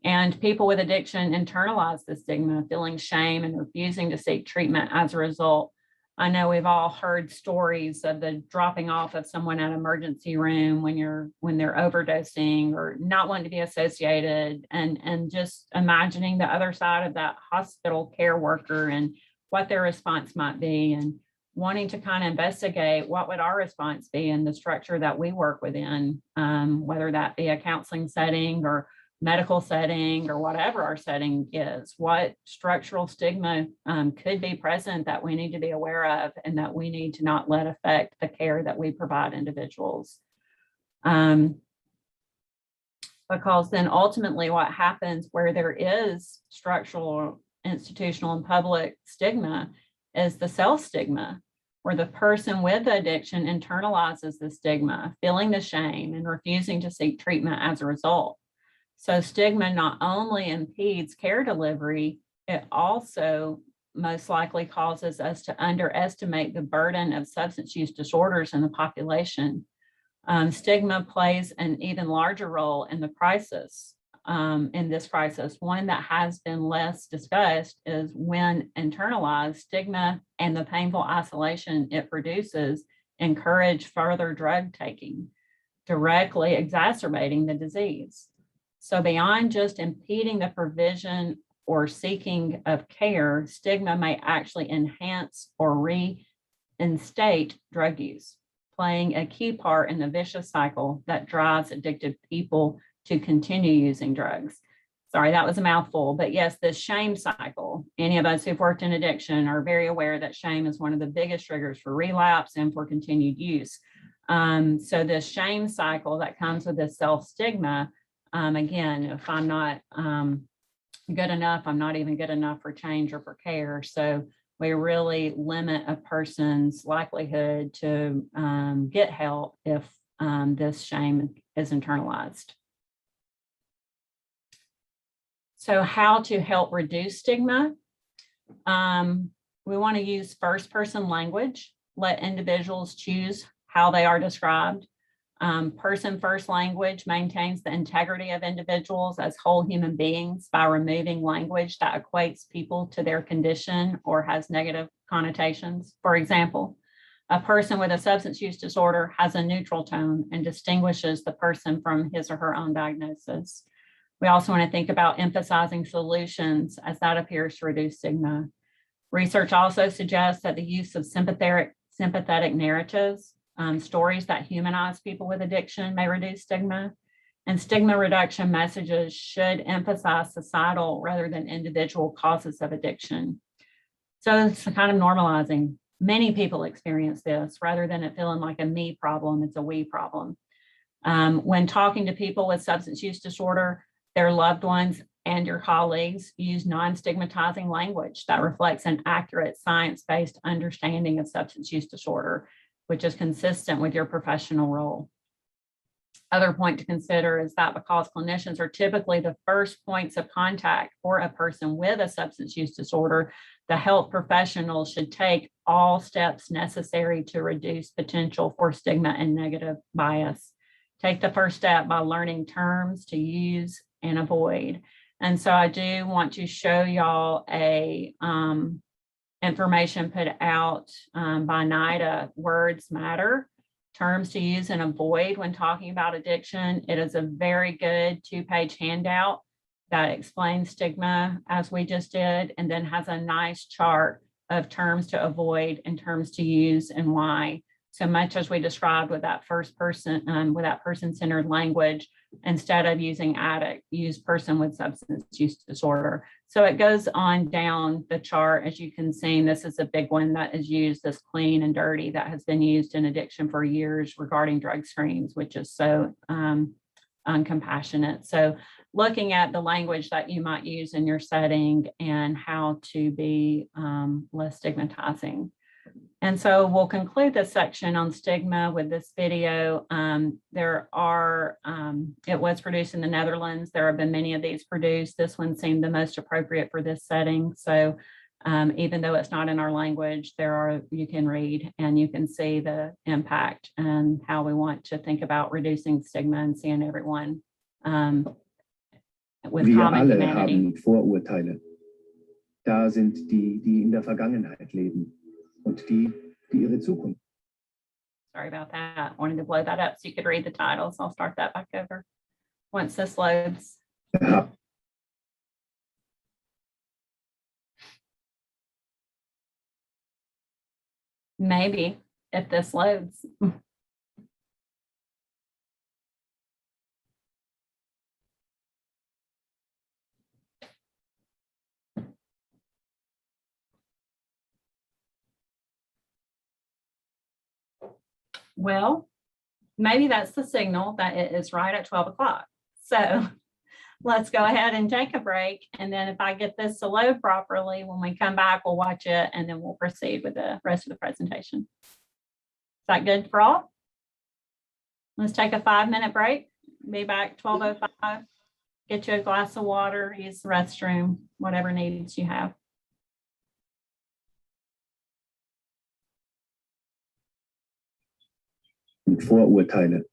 And people with addiction internalize the stigma, feeling shame and refusing to seek treatment as a result. I know we've all heard stories of the dropping off of someone at an emergency room when they're overdosing or not wanting to be associated, and just imagining the other side of that hospital care worker and what their response might be, and wanting to kind of investigate what would our response be in the structure that we work within, whether that be a counseling setting or medical setting or whatever our setting is, what structural stigma could be present that we need to be aware of and that we need to not let affect the care that we provide individuals. Because then ultimately what happens where there is structural, institutional, and public stigma is the self-stigma, where the person with the addiction internalizes the stigma, feeling the shame and refusing to seek treatment as a result. So stigma not only impedes care delivery, it also most likely causes us to underestimate the burden of substance use disorders in the population. Stigma plays an even larger role in the crisis, in this crisis. One that has been less discussed is when internalized, stigma and the painful isolation it produces encourage further drug taking, directly exacerbating the disease. So beyond just impeding the provision or seeking of care, stigma may actually enhance or reinstate drug use, playing a key part in the vicious cycle that drives addicted people to continue using drugs. Sorry, that was a mouthful, but yes, this shame cycle, any of us who've worked in addiction are very aware that shame is one of the biggest triggers for relapse and for continued use. So this shame cycle that comes with this self-stigma, again, if I'm not good enough, I'm not even good enough for change or for care. So we really limit a person's likelihood to get help if this shame is internalized. So how to help reduce stigma? We want to use first-person language, let individuals choose how they are described. Person-first language maintains the integrity of individuals as whole human beings by removing language that equates people to their condition or has negative connotations. For example, a person with a substance use disorder has a neutral tone and distinguishes the person from his or her own diagnosis. We also want to think about emphasizing solutions as that appears to reduce stigma. Research also suggests that the use of sympathetic narratives, stories that humanize people with addiction may reduce stigma, and stigma reduction messages should emphasize societal rather than individual causes of addiction. So it's kind of normalizing. Many people experience this rather than it feeling like a me problem, it's a we problem. When talking to people with substance use disorder, their loved ones and your colleagues use non-stigmatizing language that reflects an accurate science-based understanding of substance use disorder, which is consistent with your professional role. Other point to consider is that because clinicians are typically the first points of contact for a person with a substance use disorder, the health professionals should take all steps necessary to reduce potential for stigma and negative bias. Take the first step by learning terms to use and avoid. And so I do want to show y'all a information put out by NIDA, Words Matter, terms to use and avoid when talking about addiction. It is a very good 2-page handout that explains stigma as we just did, and then has a nice chart of terms to avoid and terms to use and why. So much as we described with that first person, with that person-centered language, instead of using addict, use person with substance use disorder. So it goes on down the chart. As you can see, this is a big one that is used, this clean and dirty, that has been used in addiction for years regarding drug screens, which is so uncompassionate. So looking at the language that you might use in your setting and how to be less stigmatizing. And so we'll conclude this section on stigma with this video. It was produced in the Netherlands. There have been many of these produced. This one seemed the most appropriate for this setting. So even though it's not in our language, you can read and you can see the impact and how we want to think about reducing stigma and seeing everyone with Wir common alle humanity. haben Vorurteile. Da sind die, die in der Vergangenheit leben und die, die ihre Zukunft. Sorry about that. I wanted to blow that up so you could read the titles. I'll start that back over once this loads. haben. Maybe if this loads. Well, maybe that's the signal that it is right at 12 o'clock. So let's go ahead and take a break. And then if I get this to load properly, when we come back, we'll watch it and then we'll proceed with the rest of the presentation. Is that good for all? Let's take a 5-minute break. Be back 12:05. Get you a glass of water, use the restroom, whatever needs you have. Und Vorurteile.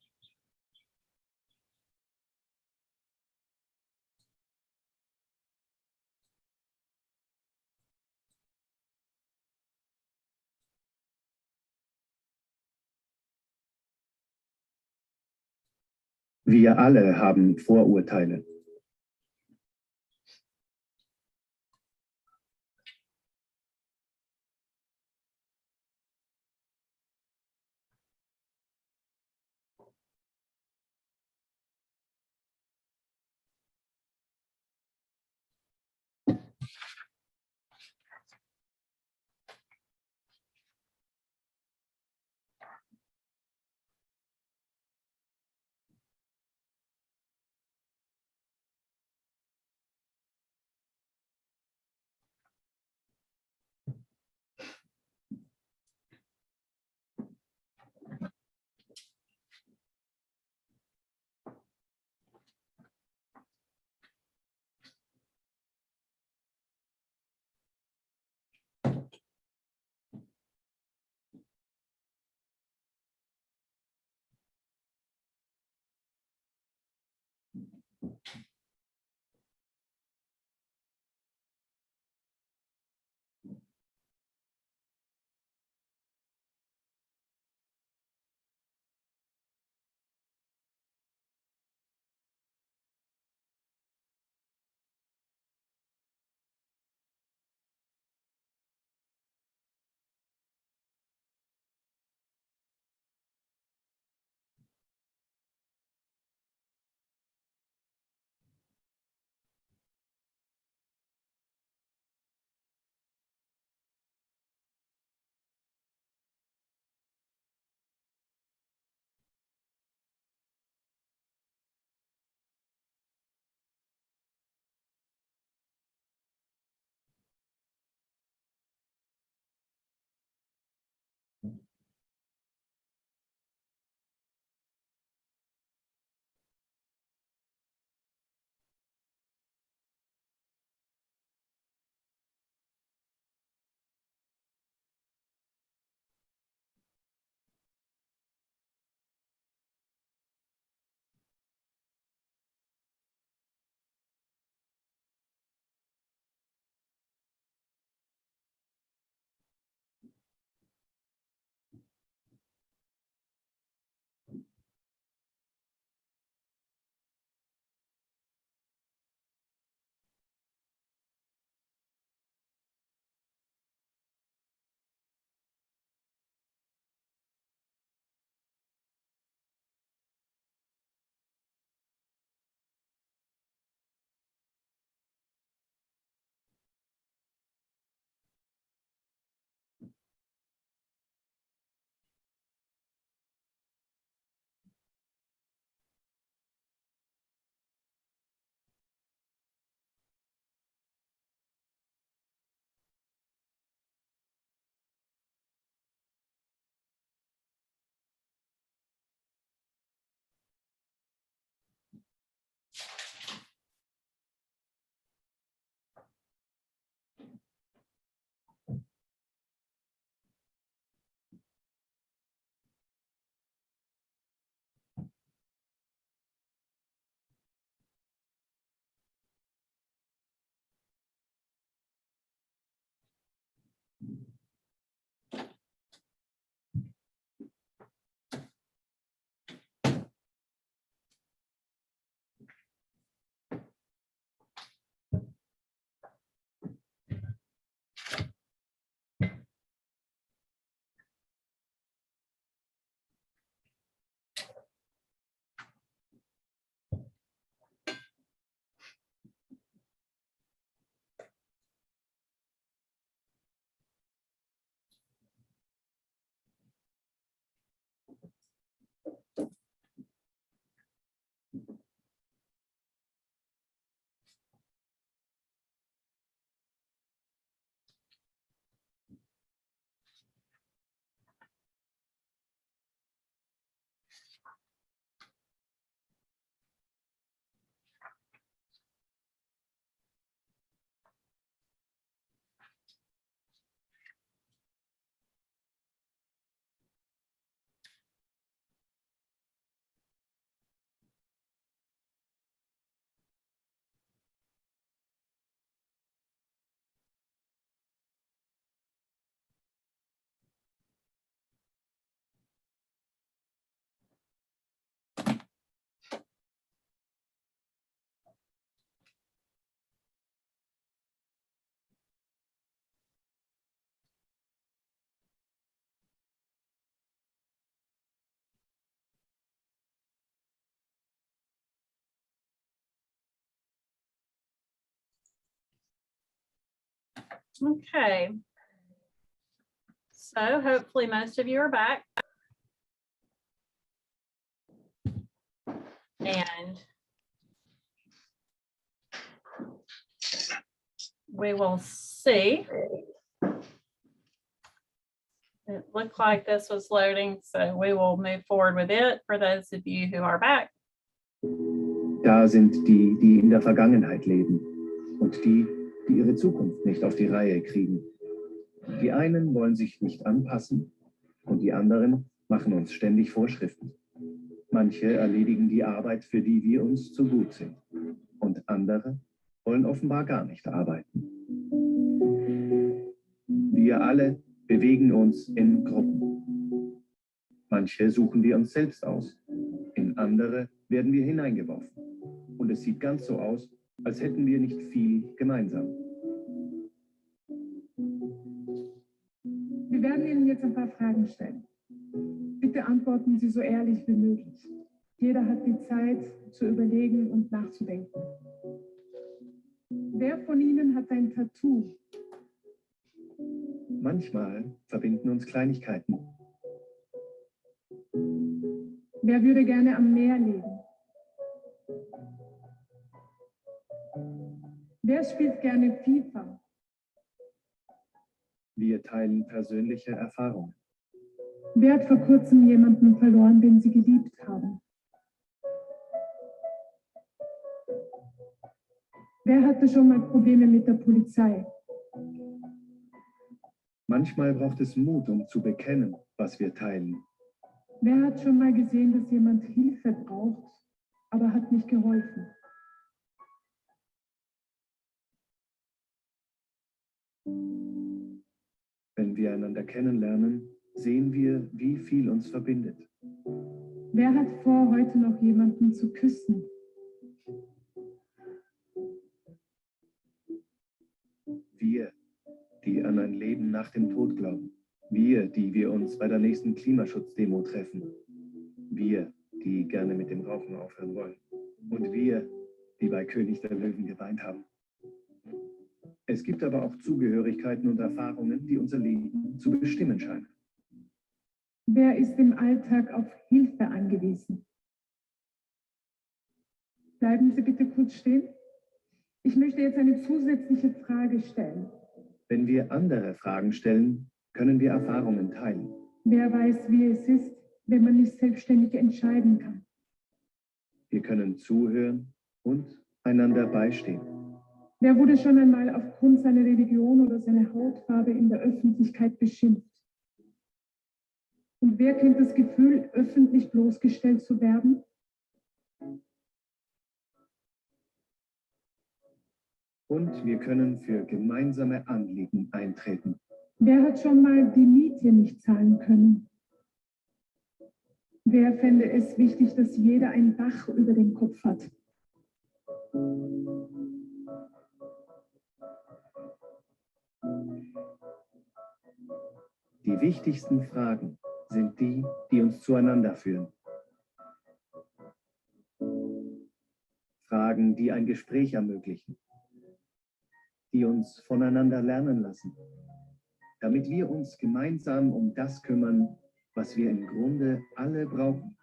Wir alle haben Vorurteile. Okay. So hopefully most of you are back. And we will see. It looked like this was loading, so we will move forward with it for those of you who are back. Da sind die, die in der Vergangenheit leben und die, die ihre Zukunft nicht auf die Reihe kriegen. Die einen wollen sich nicht anpassen und die anderen machen uns ständig Vorschriften. Manche erledigen die Arbeit, für die wir uns zu gut sind. Und andere wollen offenbar gar nicht arbeiten. Wir alle bewegen uns in Gruppen. Manche suchen wir uns selbst aus. In andere werden wir hineingeworfen. Und es sieht ganz so aus, als hätten wir nicht viel gemeinsam. Wir werden Ihnen jetzt ein paar Fragen stellen. Bitte antworten Sie so ehrlich wie möglich. Jeder hat die Zeit zu überlegen und nachzudenken. Wer von Ihnen hat ein Tattoo? Manchmal verbinden uns Kleinigkeiten. Wer würde gerne am Meer leben? Wer spielt gerne FIFA? Wir teilen persönliche Erfahrungen. Wer hat vor kurzem jemanden verloren, den Sie geliebt haben? Wer hatte schon mal Probleme mit der Polizei? Manchmal braucht es Mut, um zu bekennen, was wir teilen. Wer hat schon mal gesehen, dass jemand Hilfe braucht, aber hat nicht geholfen? Wenn wir einander kennenlernen, sehen wir, wie viel uns verbindet. Wer hat vor, heute noch jemanden zu küssen? Wir, die an ein Leben nach dem Tod glauben. Wir, die wir uns bei der nächsten Klimaschutzdemo treffen. Wir, die gerne mit dem Rauchen aufhören wollen. Und wir, die bei König der Löwen geweint haben. Es gibt aber auch Zugehörigkeiten und Erfahrungen, die unser Leben zu bestimmen scheinen. Wer ist im Alltag auf Hilfe angewiesen? Bleiben Sie bitte kurz stehen. Ich möchte jetzt eine zusätzliche Frage stellen. Wenn wir andere Fragen stellen, können wir Erfahrungen teilen. Wer weiß, wie es ist, wenn man nicht selbstständig entscheiden kann? Wir können zuhören und einander beistehen. Wer wurde schon einmal aufgrund seiner Religion oder seiner Hautfarbe in der Öffentlichkeit beschimpft? Und wer kennt das Gefühl, öffentlich bloßgestellt zu werden? Und wir können für gemeinsame Anliegen eintreten. Wer hat schon mal die Miete nicht zahlen können? Wer fände es wichtig, dass jeder ein Dach über dem Kopf hat? Die wichtigsten Fragen sind die, die uns zueinander führen. Fragen, die ein Gespräch ermöglichen, die uns voneinander lernen lassen, damit wir uns gemeinsam um das kümmern, was wir im Grunde alle brauchen.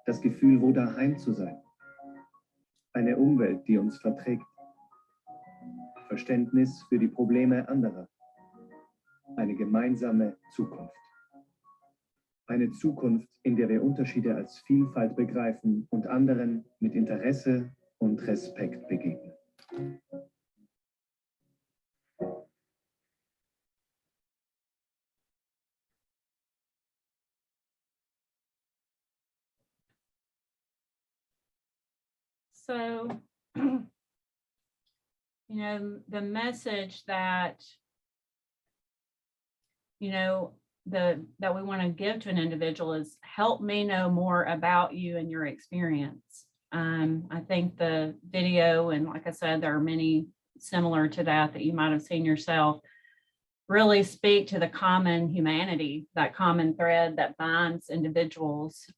Das Gefühl, wo daheim zu sein. Eine Umwelt, die uns verträgt. Verständnis für die Probleme anderer. Eine gemeinsame Zukunft. Eine Zukunft, in der wir Unterschiede als Vielfalt begreifen und anderen mit Interesse und Respekt begegnen. So, the message that, that we want to give to an individual is help me know more about you and your experience. I think the video, and like I said, there are many similar to that you might have seen yourself, really speak to the common humanity, that common thread that binds individuals.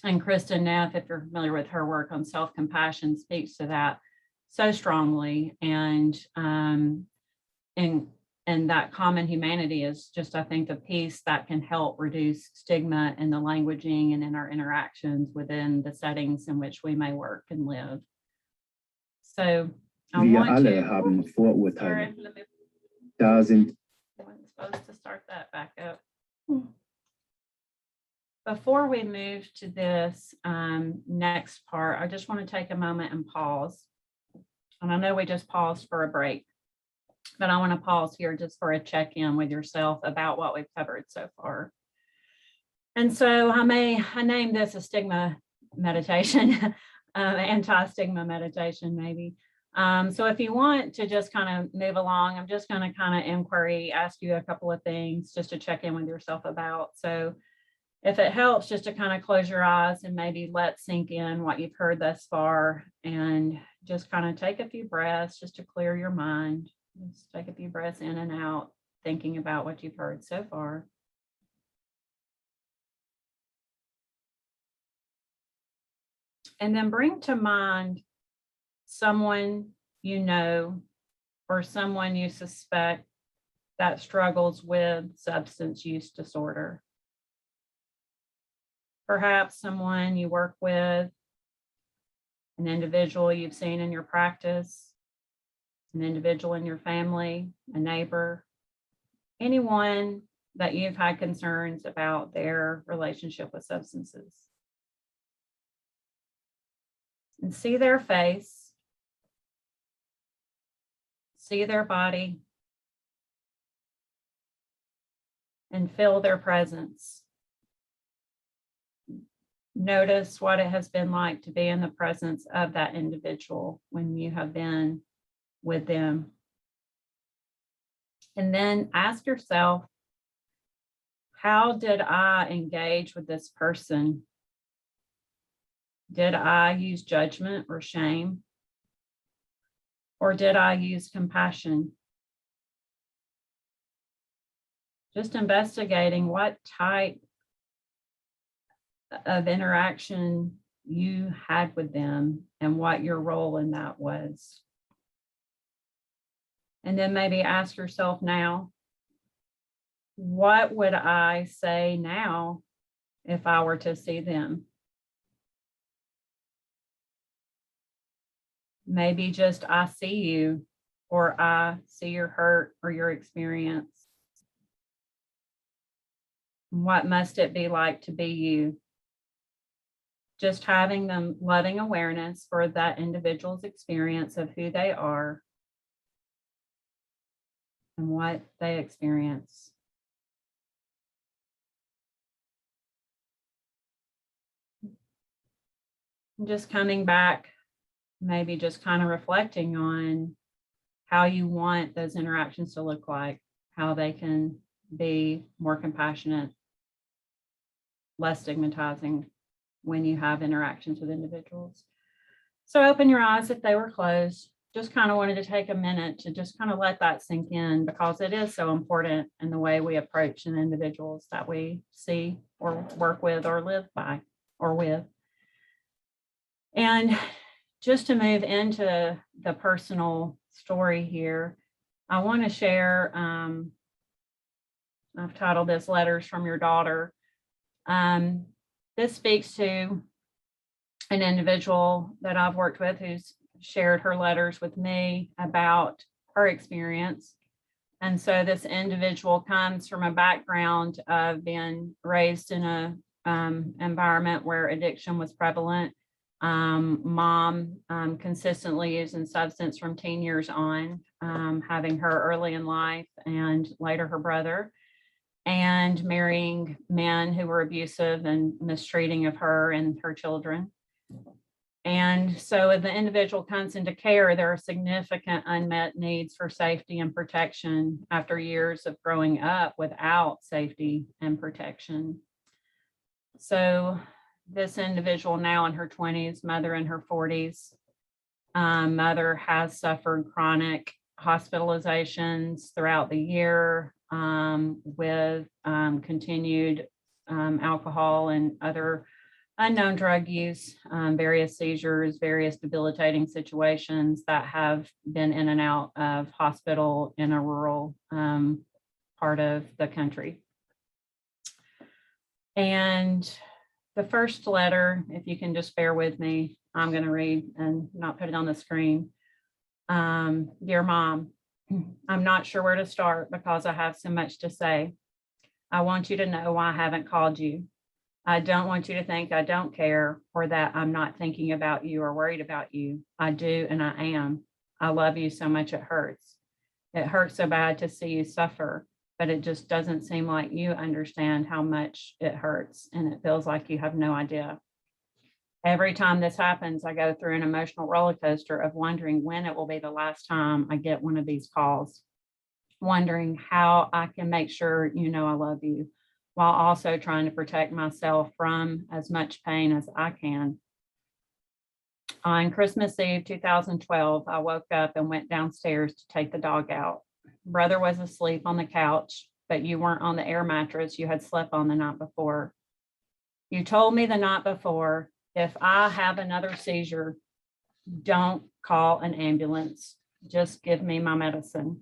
And Kristen Neff, if you're familiar with her work on self-compassion, speaks to that so strongly. And that common humanity is just, I think, the piece that can help reduce stigma in the languaging and in our interactions within the settings in which we may work and live. So Wir alle haben Vorurteile. Da sind I wasn't supposed to start that back up. Before we move to this next part, I just want to take a moment and pause. And I know we just paused for a break, but I want to pause here just for a check-in with yourself about what we've covered so far. And so I named this a stigma meditation, anti-stigma meditation, maybe. So if you want to just kind of move along, I'm just going to kind of inquiry, ask you a couple of things just to check in with yourself about. So if it helps, just to kind of close your eyes and maybe let sink in what you've heard thus far, and just kind of take a few breaths just to clear your mind. Just take a few breaths in and out, thinking about what you've heard so far. And then bring to mind someone you know or someone you suspect that struggles with substance use disorder. Perhaps someone you work with, an individual you've seen in your practice, an individual in your family, a neighbor, anyone that you've had concerns about their relationship with substances. And see their face, see their body, and feel their presence. Notice what it has been like to be in the presence of that individual when you have been with them. And then ask yourself, how did I engage with this person? Did I use judgment or shame? Or did I use compassion? Just investigating what type of interaction you had with them and what your role in that was. And then maybe ask yourself now, what would I say now if I were to see them? Maybe just I see you, or I see your hurt or your experience. What must it be like to be you? Just having the loving awareness for that individual's experience of who they are and what they experience. Just coming back, maybe just kind of reflecting on how you want those interactions to look like, how they can be more compassionate, less stigmatizing when you have interactions with individuals. So open your eyes if they were closed. Just kind of wanted to take a minute to just kind of let that sink in, because it is so important in the way we approach the individuals that we see or work with or live by or with. And just to move into the personal story here, I want to share, I've titled this Letters from Your Daughter. This speaks to an individual that I've worked with who's shared her letters with me about her experience. And so this individual comes from a background of being raised in a environment where addiction was prevalent. Mom consistently using substance from teen years on, having her early in life and later her brother, and marrying men who were abusive and mistreating of her and her children. And so as the individual comes into care, there are significant unmet needs for safety and protection after years of growing up without safety and protection. So this individual now in her 20s, mother in her 40s, mother has suffered chronic hospitalizations throughout the year with continued alcohol and other unknown drug use, various seizures, various debilitating situations that have been in and out of hospital in a rural part of the country. And the first letter, if you can just bear with me, I'm going to read and not put it on the screen. Dear Mom, I'm not sure where to start because I have so much to say. I want you to know why I haven't called you. I don't want you to think I don't care or that I'm not thinking about you or worried about you. I do, and I am. I love you so much it hurts. It hurts so bad to see you suffer, but it just doesn't seem like you understand how much it hurts, and it feels like you have no idea. Every time this happens, I go through an emotional roller coaster of wondering when it will be the last time I get one of these calls, wondering how I can make sure you know I love you, while also trying to protect myself from as much pain as I can. On Christmas Eve 2012, I woke up and went downstairs to take the dog out. Brother was asleep on the couch, but you weren't on the air mattress you had slept on the night before. You told me the night before, if I have another seizure, don't call an ambulance, just give me my medicine.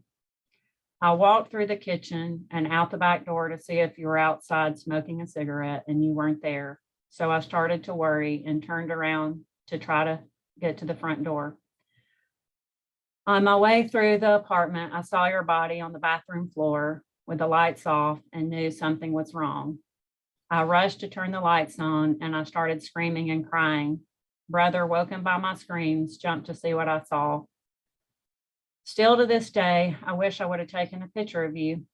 I walked through the kitchen and out the back door to see if you were outside smoking a cigarette, and you weren't there. So I started to worry and turned around to try to get to the front door. On my way through the apartment, I saw your body on the bathroom floor with the lights off and knew something was wrong. I rushed to turn the lights on and I started screaming and crying. Brother, woken by my screams, jumped to see what I saw. Still to this day, I wish I would have taken a picture of you,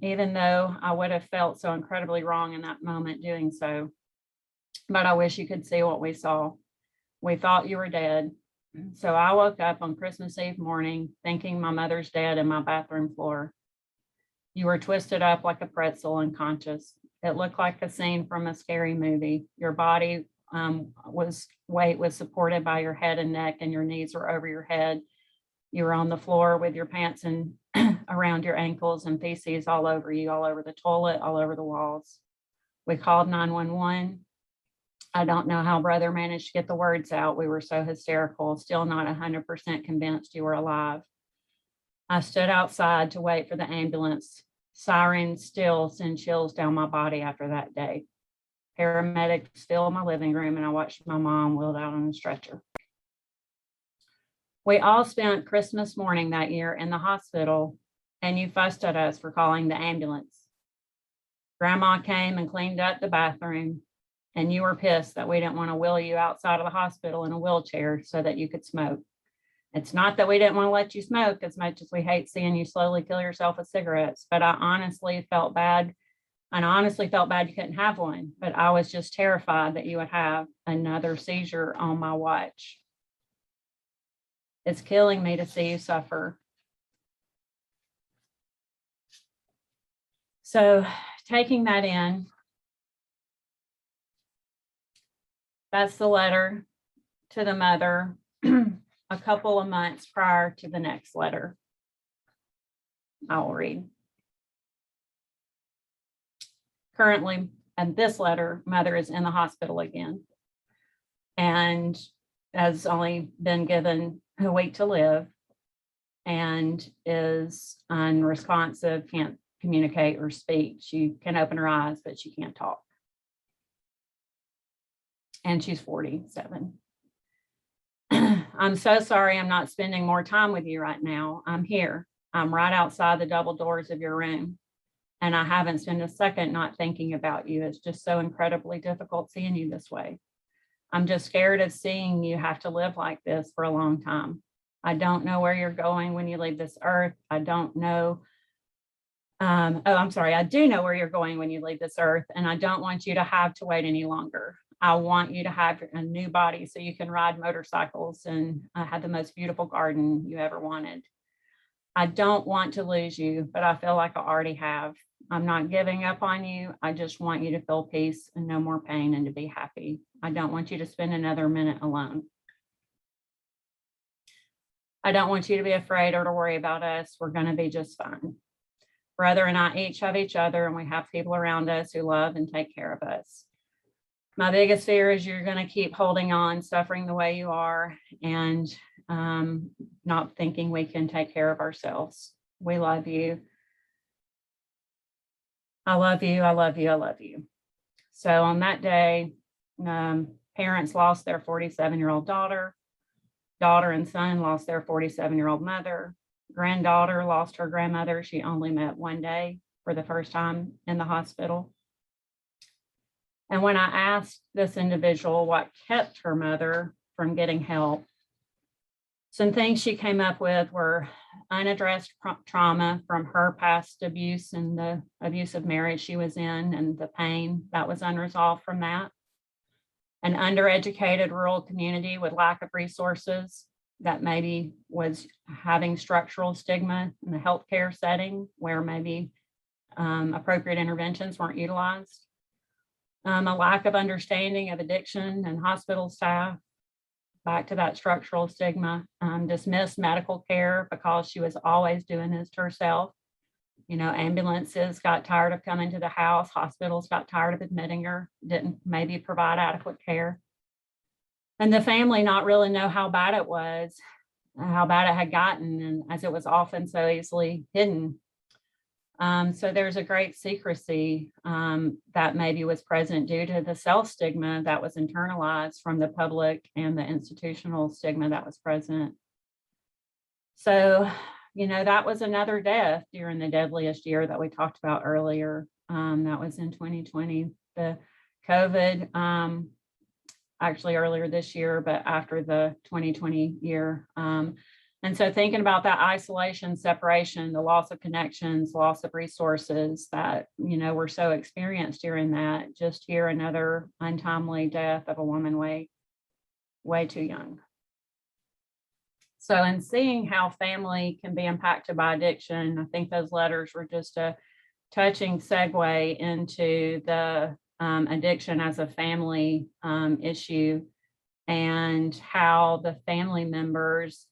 even though I would have felt so incredibly wrong in that moment doing so. But I wish you could see what we saw. We thought you were dead. So I woke up on Christmas Eve morning thinking my mother's dead in my bathroom floor. You were twisted up like a pretzel, unconscious. It looked like a scene from a scary movie. Your body weight was supported by your head and neck, and your knees were over your head. You were on the floor with your pants and around your ankles and feces all over you, all over the toilet, all over the walls. We called 911. I don't know how brother managed to get the words out. We were so hysterical, still not 100% convinced you were alive. I stood outside to wait for the ambulance. Sirens still send chills down my body after that day. Paramedics filled my living room, and I watched my mom wheeled out on a stretcher. We all spent Christmas morning that year in the hospital, and you fussed at us for calling the ambulance. Grandma came and cleaned up the bathroom, and you were pissed that we didn't want to wheel you outside of the hospital in a wheelchair so that you could smoke. It's not that we didn't want to let you smoke as much as we hate seeing you slowly kill yourself with cigarettes, but I honestly felt bad. And I honestly felt bad you couldn't have one, but I was just terrified that you would have another seizure on my watch. It's killing me to see you suffer. So taking that in, that's the letter to the mother a couple of months prior to the next letter I'll read. Currently, and this letter, mother is in the hospital again and has only been given a week to live and is unresponsive, can't communicate or speak. She can open her eyes, but she can't talk. And she's 47. I'm so sorry I'm not spending more time with you right now. I'm here. I'm right outside the double doors of your room. And I haven't spent a second not thinking about you. It's just so incredibly difficult seeing you this way. I'm just scared of seeing you have to live like this for a long time. I don't know where you're going when you leave this earth. I don't know. I do know where you're going when you leave this earth, and I don't want you to have to wait any longer. I want you to have a new body so you can ride motorcycles and have the most beautiful garden you ever wanted. I don't want to lose you, but I feel like I already have. I'm not giving up on you. I just want you to feel peace and no more pain and to be happy. I don't want you to spend another minute alone. I don't want you to be afraid or to worry about us. We're going to be just fine. Brother and I each have each other, and we have people around us who love and take care of us. My biggest fear is you're going to keep holding on, suffering the way you are, and not thinking we can take care of ourselves. We love you. I love you. I love you. I love you. So on that day, parents lost their 47-year-old daughter. Daughter and son lost their 47-year-old mother. Granddaughter lost her grandmother. She only met one day for the first time in the hospital. And when I asked this individual what kept her mother from getting help, some things she came up with were unaddressed trauma from her past abuse and the abusive marriage she was in and the pain that was unresolved from that. An undereducated rural community with lack of resources that maybe was having structural stigma in the healthcare setting where maybe appropriate interventions weren't utilized. A lack of understanding of addiction and hospital staff, back to that structural stigma, dismissed medical care because she was always doing this to herself. You know, ambulances got tired of coming to the house, hospitals got tired of admitting her, didn't maybe provide adequate care. And the family not really know how bad it was, how bad it had gotten, and as it was often so easily hidden. So there's a great secrecy that maybe was present due to the self-stigma that was internalized from the public and the institutional stigma that was present. So, you know, that was another death during the deadliest year that we talked about earlier. That was in 2020. The COVID, actually earlier this year, but after the 2020 year. And so thinking about that isolation, separation, the loss of connections, loss of resources that, you know, were so experienced during that, just here another untimely death of a woman way too young. So in seeing how family can be impacted by addiction, I think those letters were just a touching segue into the addiction as a family issue and how the family members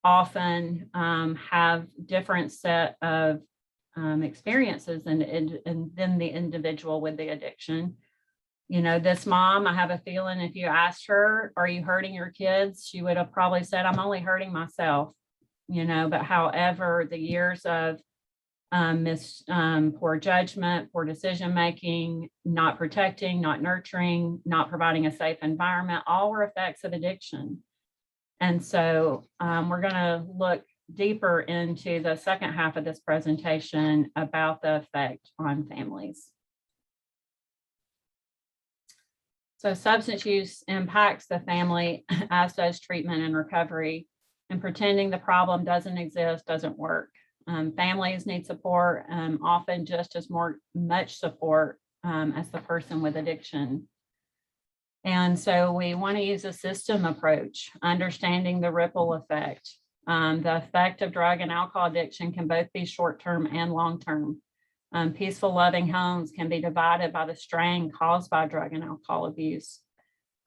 often have different set of experiences and then the individual with the addiction. You know, this mom, I have a feeling if you asked her, are you hurting your kids? She would have probably said, I'm only hurting myself, you know, but however, the years of poor judgment, poor decision-making, not protecting, not nurturing, not providing a safe environment, all were effects of addiction. And so we're going to look deeper into the second half of this presentation about the effect on families. So substance use impacts the family, as does treatment and recovery, and pretending the problem doesn't exist doesn't work. Families need support, often just as much support as the person with addiction. And so we want to use a system approach, understanding the ripple effect. The effect of drug and alcohol addiction can both be short-term and long-term. Peaceful, loving homes can be divided by the strain caused by drug and alcohol abuse.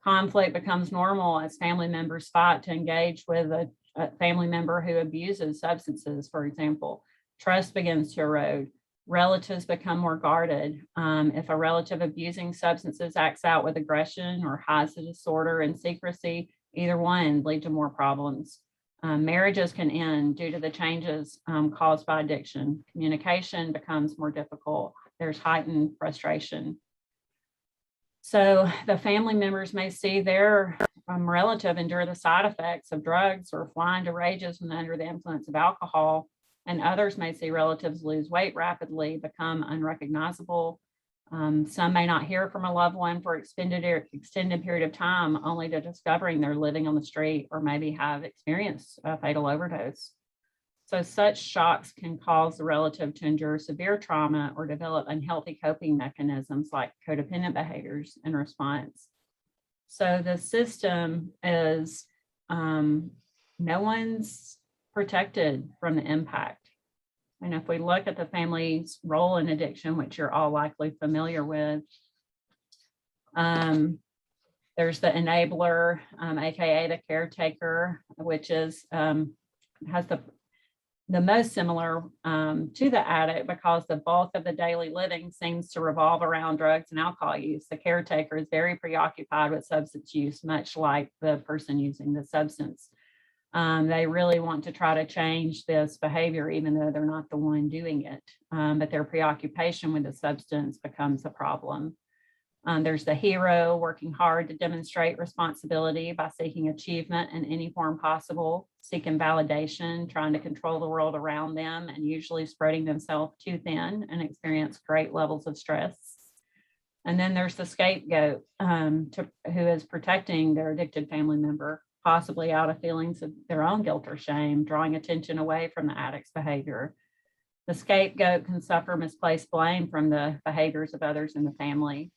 Conflict becomes normal as family members fight to engage with a family member who abuses substances, for example. Trust begins to erode. Relatives become more guarded. If a relative abusing substances acts out with aggression or hides the disorder in secrecy, either one lead to more problems. Marriages can end due to the changes caused by addiction. Communication becomes more difficult. There's heightened frustration. So the family members may see their relative endure the side effects of drugs or fly into rages when under the influence of alcohol, and others may see relatives lose weight rapidly, become unrecognizable. Some may not hear from a loved one for extended period of time, only to discovering they're living on the street or maybe have experienced a fatal overdose. So such shocks can cause the relative to endure severe trauma or develop unhealthy coping mechanisms like codependent behaviors in response. So the system is, no one's protected from the impact. And if we look at the family's role in addiction, which you're all likely familiar with, there's the enabler, AKA the caretaker, which is, has the most similar to the addict because the bulk of the daily living seems to revolve around drugs and alcohol use. The caretaker is very preoccupied with substance use, much like the person using the substance. They really want to try to change this behavior, even though they're not the one doing it. But their preoccupation with the substance becomes a problem. There's the hero working hard to demonstrate responsibility by seeking achievement in any form possible, seeking validation, trying to control the world around them, and usually spreading themselves too thin and experience great levels of stress. And then there's the scapegoat who is protecting their addicted family member, possibly out of feelings of their own guilt or shame, drawing attention away from the addict's behavior. The scapegoat can suffer misplaced blame from the behaviors of others in the family.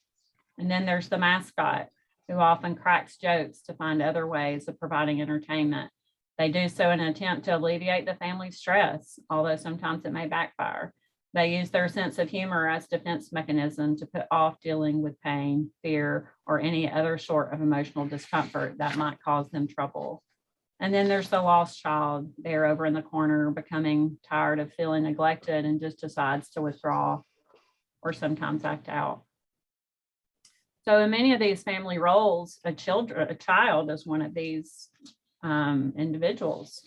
And then there's the mascot, who often cracks jokes to find other ways of providing entertainment. They do so in an attempt to alleviate the family's stress, although sometimes it may backfire. They use their sense of humor as defense mechanism to put off dealing with pain, fear, or any other sort of emotional discomfort that might cause them trouble. And then there's the lost child there over in the corner, becoming tired of feeling neglected and just decides to withdraw or sometimes act out. So in many of these family roles, a child is one of these individuals,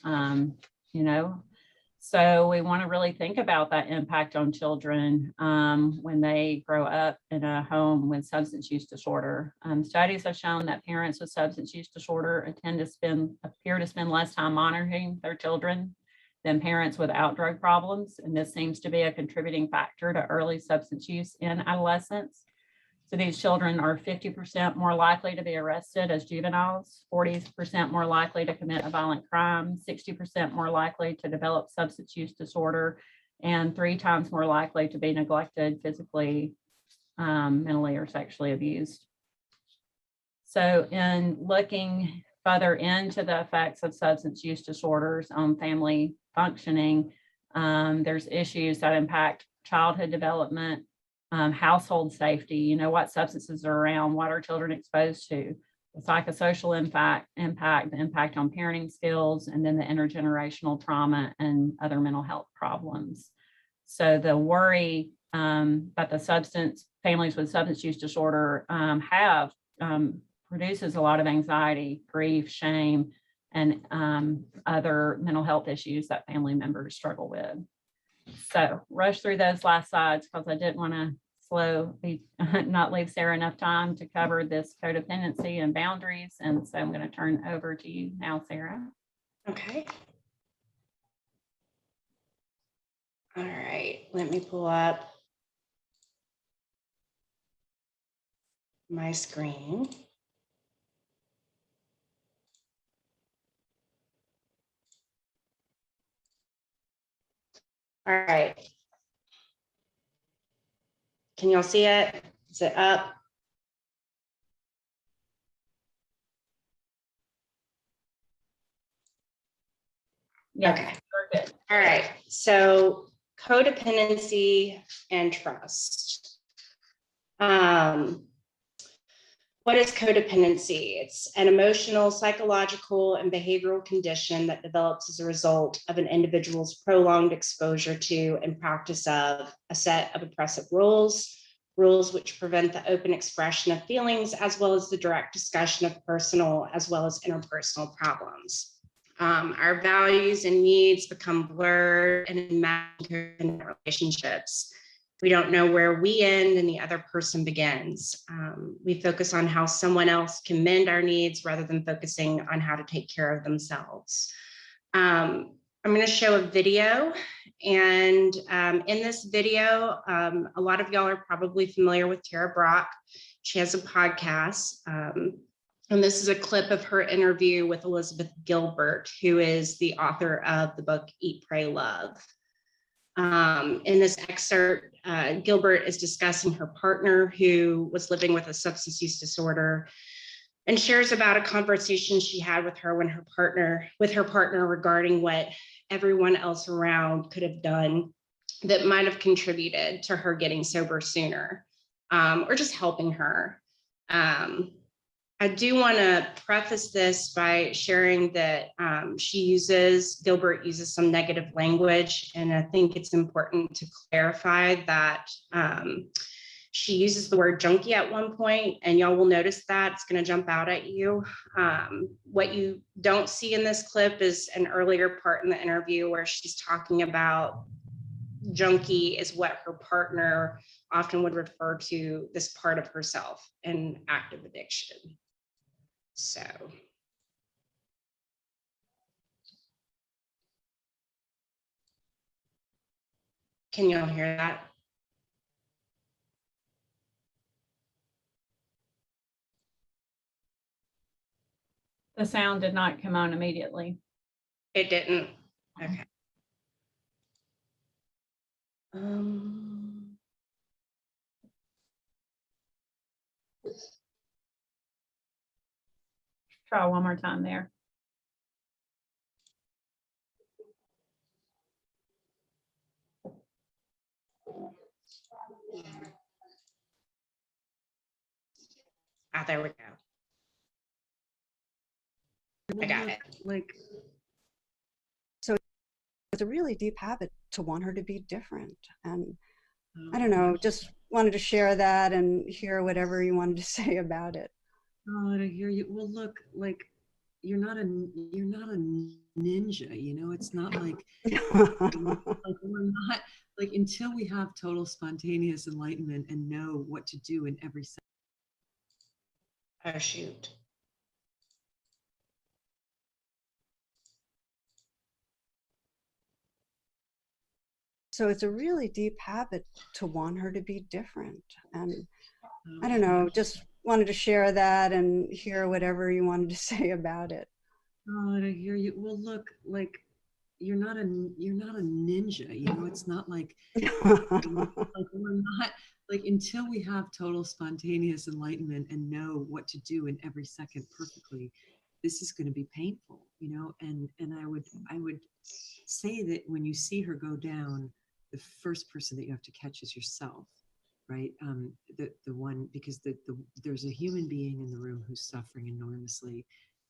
So we want to really think about that impact on children when they grow up in a home with substance use disorder. Studies have shown that parents with substance use disorder appear to spend less time monitoring their children than parents without drug problems. And this seems to be a contributing factor to early substance use in adolescence. So these children are 50% more likely to be arrested as juveniles, 40% more likely to commit a violent crime, 60% more likely to develop substance use disorder, and 3 times more likely to be neglected physically, mentally, or sexually abused. So in looking further into the effects of substance use disorders on family functioning, there's issues that impact childhood development, household safety, what substances are around, what are children exposed to, the psychosocial impact, the impact on parenting skills, and then the intergenerational trauma and other mental health problems. So the worry that the families with substance use disorder have produces a lot of anxiety, grief, shame, and other mental health issues that family members struggle with. So rush through those last slides because I didn't want to not leave Sarah enough time to cover this codependency and boundaries. And so I'm going to turn over to you now, Sarah. Okay. All right, let me pull up my screen. All right. Can y'all see it? Is it up? Yeah, Okay. we're good. All right. So codependency and trust. What is codependency? It's an emotional, psychological, and behavioral condition that develops as a result of an individual's prolonged exposure to and practice of a set of oppressive rules which prevent the open expression of feelings, as well as the direct discussion of personal as well as interpersonal problems. Our values and needs become blurred and in relationships. We don't know where we end and the other person begins. We focus on how someone else can mend our needs rather than focusing on how to take care of themselves. I'm going to show a video, and in this video, a lot of y'all are probably familiar with Tara Brach. She has a podcast, and this is a clip of her interview with Elizabeth Gilbert, who is the author of the book Eat, Pray, Love. In this excerpt, Gilbert is discussing her partner who was living with a substance use disorder, and shares about a conversation she had with her partner regarding what everyone else around could have done that might have contributed to her getting sober sooner, or just helping her. I do want to preface this by sharing that Gilbert uses some negative language, and I think it's important to clarify that she uses the word junkie at one point, and y'all will notice that it's going to jump out at you. What you don't see in this clip is an earlier part in the interview where she's talking about junkie is what her partner often would refer to this part of herself in active addiction. So. Can y'all hear that? The sound did not come on immediately. It didn't. Okay. Try one more time there. There we go. I got it. Like, so it's a really deep habit to want her to be different. And I don't know, just wanted to share that and hear whatever you wanted to say about it. Oh, to hear you. Well, look, like you're not a ninja, you know. It's not like like we're not like until we have total spontaneous enlightenment and know what to do in every second. Oh shoot. So it's a really deep habit to want her to be different. And I don't know, just wanted to share that and hear whatever you wanted to say about it. Oh, to hear you. Well, look, like you're not a ninja, you know. It's not like like we're not like until we have total spontaneous enlightenment and know what to do in every second perfectly. This is going to be painful, you know. And I would say that when you see her go down, the first person that you have to catch is yourself, right? The one, because there's a human being in the room who's suffering enormously,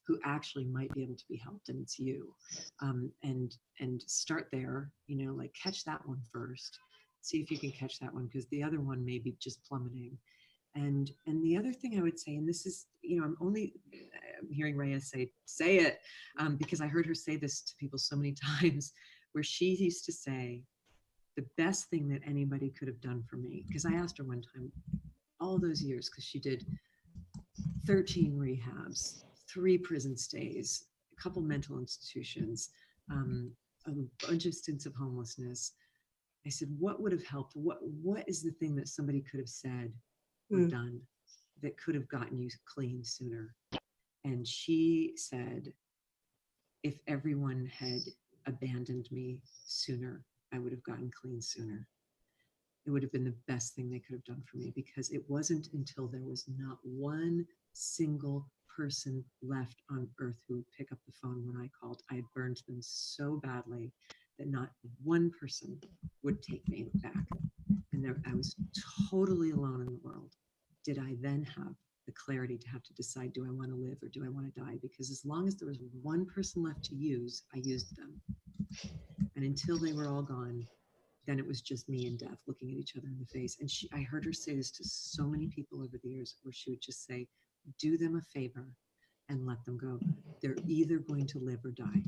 who actually might be able to be helped, and it's you. And start there, you know, like catch that one first. See if you can catch that one, because the other one may be just plummeting. And the other thing I would say, and this is, you know, I'm hearing Rhea say it, because I heard her say this to people so many times, where she used to say, the best thing that anybody could have done for me, because I asked her one time, all those years, because she did 13 rehabs, 3 prison stays, a couple mental institutions, a bunch of stints of homelessness. I said, what would have helped? What is the thing that somebody could have said or done that could have gotten you clean sooner? And she said, if everyone had abandoned me sooner, I would have gotten clean sooner. It would have been the best thing they could have done for me, because it wasn't until there was not one single person left on earth who would pick up the phone when I called. I had burned them so badly that not one person would take me back. And there, I was totally alone in the world. Did I then have the clarity to have to decide, do I want to live or do I want to die? Because as long as there was one person left to use, I used them. And until they were all gone, then it was just me and death looking at each other in the face. And I heard her say this to so many people over the years, where she would just say, do them a favor and let them go. They're either going to live or die.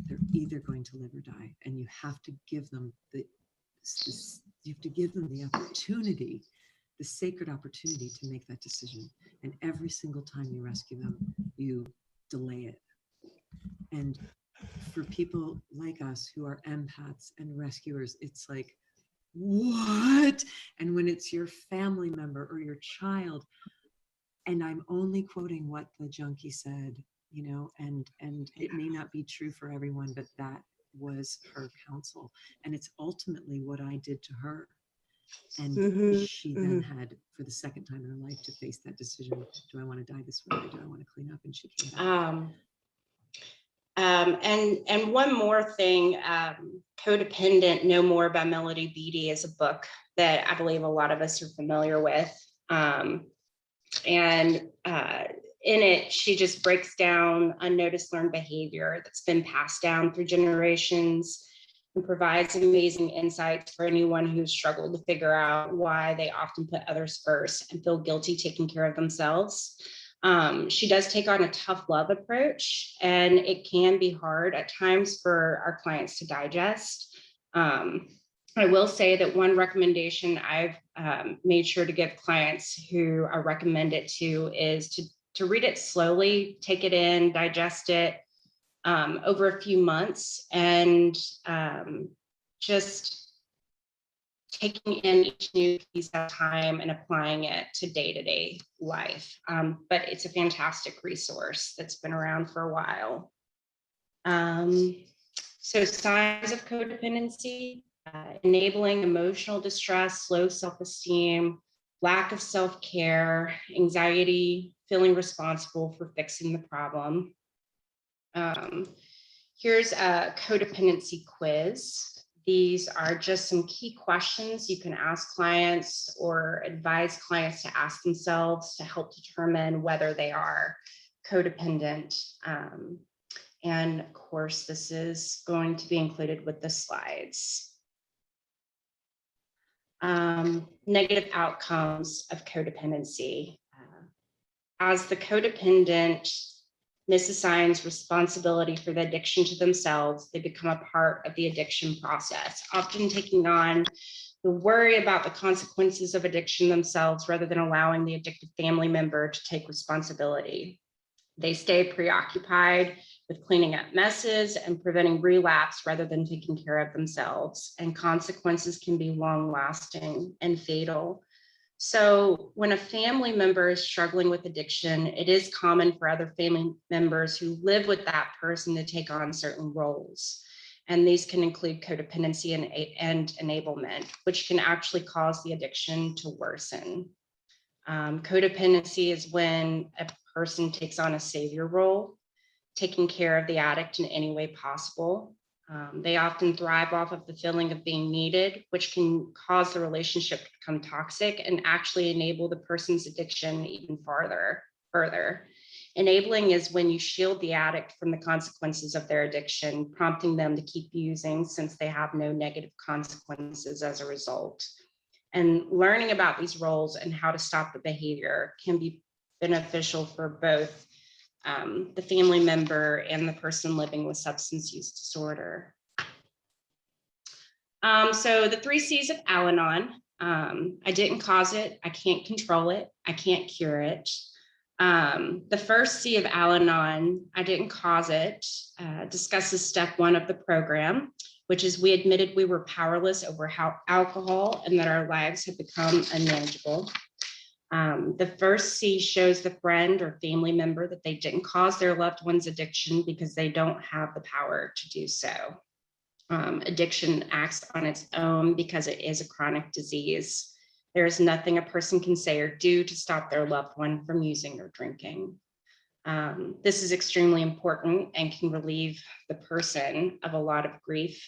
They're either going to live or die. And you have to give them the opportunity, the sacred opportunity to make that decision. And every single time you rescue them, you delay it. And for people like us who are empaths and rescuers, it's like, what? And when it's your family member or your child, and I'm only quoting what the junkie said, you know, and it may not be true for everyone, but that was her counsel. And it's ultimately what I did to her. And she then had, for the second time in her life, to face that decision. Do I want to die this way or do I want to clean up? And she came back. And one more thing, Codependent No More by Melody Beattie is a book that I believe a lot of us are familiar with. In it, she just breaks down unnoticed learned behavior that's been passed down through generations and provides amazing insights for anyone who's struggled to figure out why they often put others first and feel guilty taking care of themselves. She does take on a tough love approach, and it can be hard at times for our clients to digest. I will say that one recommendation I've made sure to give clients who I recommend it to is to read it slowly, take it in, digest it over a few months, and just taking in each new piece at a time and applying it to day-to-day life. But it's a fantastic resource that's been around for a while. So signs of codependency, enabling emotional distress, low self-esteem, lack of self-care, anxiety, feeling responsible for fixing the problem. Here's a codependency quiz. These are just some key questions you can ask clients or advise clients to ask themselves to help determine whether they are codependent. And of course, this is going to be included with the slides. Negative outcomes of codependency. As the codependent misassigns responsibility for the addiction to themselves, they become a part of the addiction process, often taking on the worry about the consequences of addiction themselves rather than allowing the addicted family member to take responsibility. They stay preoccupied with cleaning up messes and preventing relapse rather than taking care of themselves, and consequences can be long-lasting and fatal. So when a family member is struggling with addiction, it is common for other family members who live with that person to take on certain roles. And these can include codependency and enablement, which can actually cause the addiction to worsen. Codependency is when a person takes on a savior role, taking care of the addict in any way possible. They often thrive off of the feeling of being needed, which can cause the relationship to become toxic and actually enable the person's addiction even further. Enabling is when you shield the addict from the consequences of their addiction, prompting them to keep using since they have no negative consequences as a result. And learning about these roles and how to stop the behavior can be beneficial for both the family member and the person living with substance use disorder. So the 3 C's of Al-Anon. I didn't cause it, I can't control it, I can't cure it. The first C of Al-Anon, I didn't cause it, discusses step 1 of the program, which is we admitted we were powerless over alcohol and that our lives had become unmanageable. The first C shows the friend or family member that they didn't cause their loved one's addiction because they don't have the power to do so. Addiction acts on its own because it is a chronic disease. There is nothing a person can say or do to stop their loved one from using or drinking. This is extremely important and can relieve the person of a lot of grief,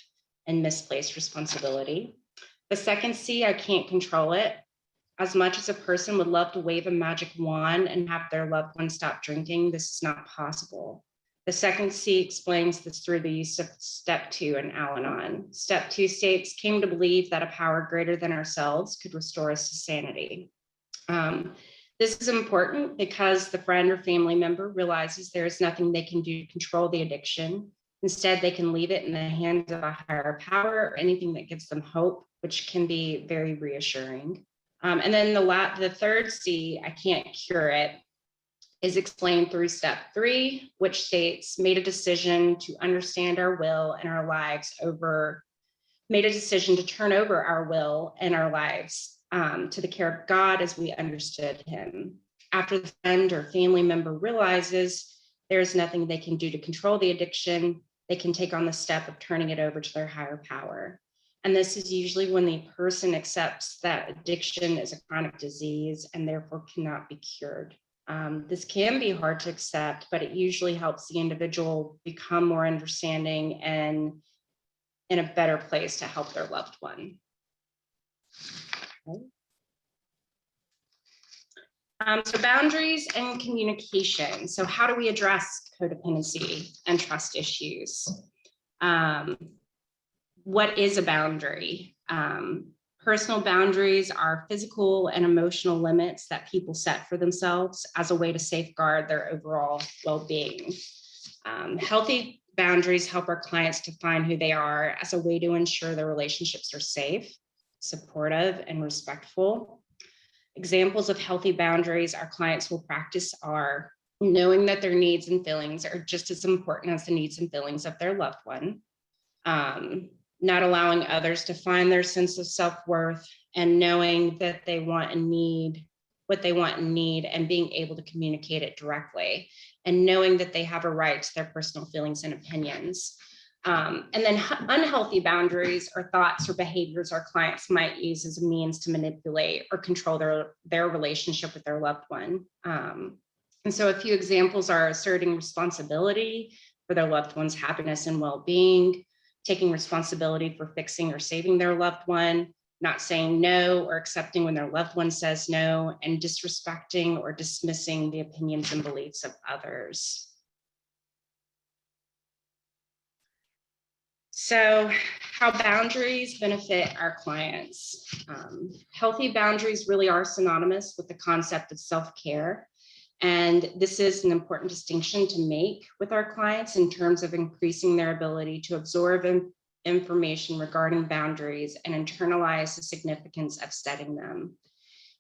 and misplaced responsibility. The second C, I can't control it. As much as a person would love to wave a magic wand and have their loved one stop drinking, this is not possible. The second C explains this through the use of step 2 in Al-Anon. Step 2 states, came to believe that a power greater than ourselves could restore us to sanity. This is important because the friend or family member realizes there is nothing they can do to control the addiction. Instead, they can leave it in the hands of a higher power or anything that gives them hope, which can be very reassuring. And then the third C, I can't cure it, is explained through step 3, which states, made a decision to understand our will and our lives made a decision to turn over our will and our lives to the care of God as we understood him. After the friend or family member realizes there's nothing they can do to control the addiction, they can take on the step of turning it over to their higher power. And this is usually when the person accepts that addiction is a chronic disease and therefore cannot be cured. This can be hard to accept, but it usually helps the individual become more understanding and in a better place to help their loved one. Okay. So boundaries and communication. So how do we address codependency and trust issues? What is a boundary? Personal boundaries are physical and emotional limits that people set for themselves as a way to safeguard their overall well-being. Healthy boundaries help our clients define who they are as a way to ensure their relationships are safe, supportive, and respectful. Examples of healthy boundaries our clients will practice are knowing that their needs and feelings are just as important as the needs and feelings of their loved one, not allowing others to find their sense of self-worth, and knowing that they want and need what they want and need, and being able to communicate it directly, and knowing that they have a right to their personal feelings and opinions. And then unhealthy boundaries are thoughts or behaviors our clients might use as a means to manipulate or control their relationship with their loved one. And so a few examples are asserting responsibility for their loved one's happiness and well-being, taking responsibility for fixing or saving their loved one, not saying no or accepting when their loved one says no, and disrespecting or dismissing the opinions and beliefs of others. So how boundaries benefit our clients. Healthy boundaries really are synonymous with the concept of self-care. And this is an important distinction to make with our clients in terms of increasing their ability to absorb information regarding boundaries and internalize the significance of setting them.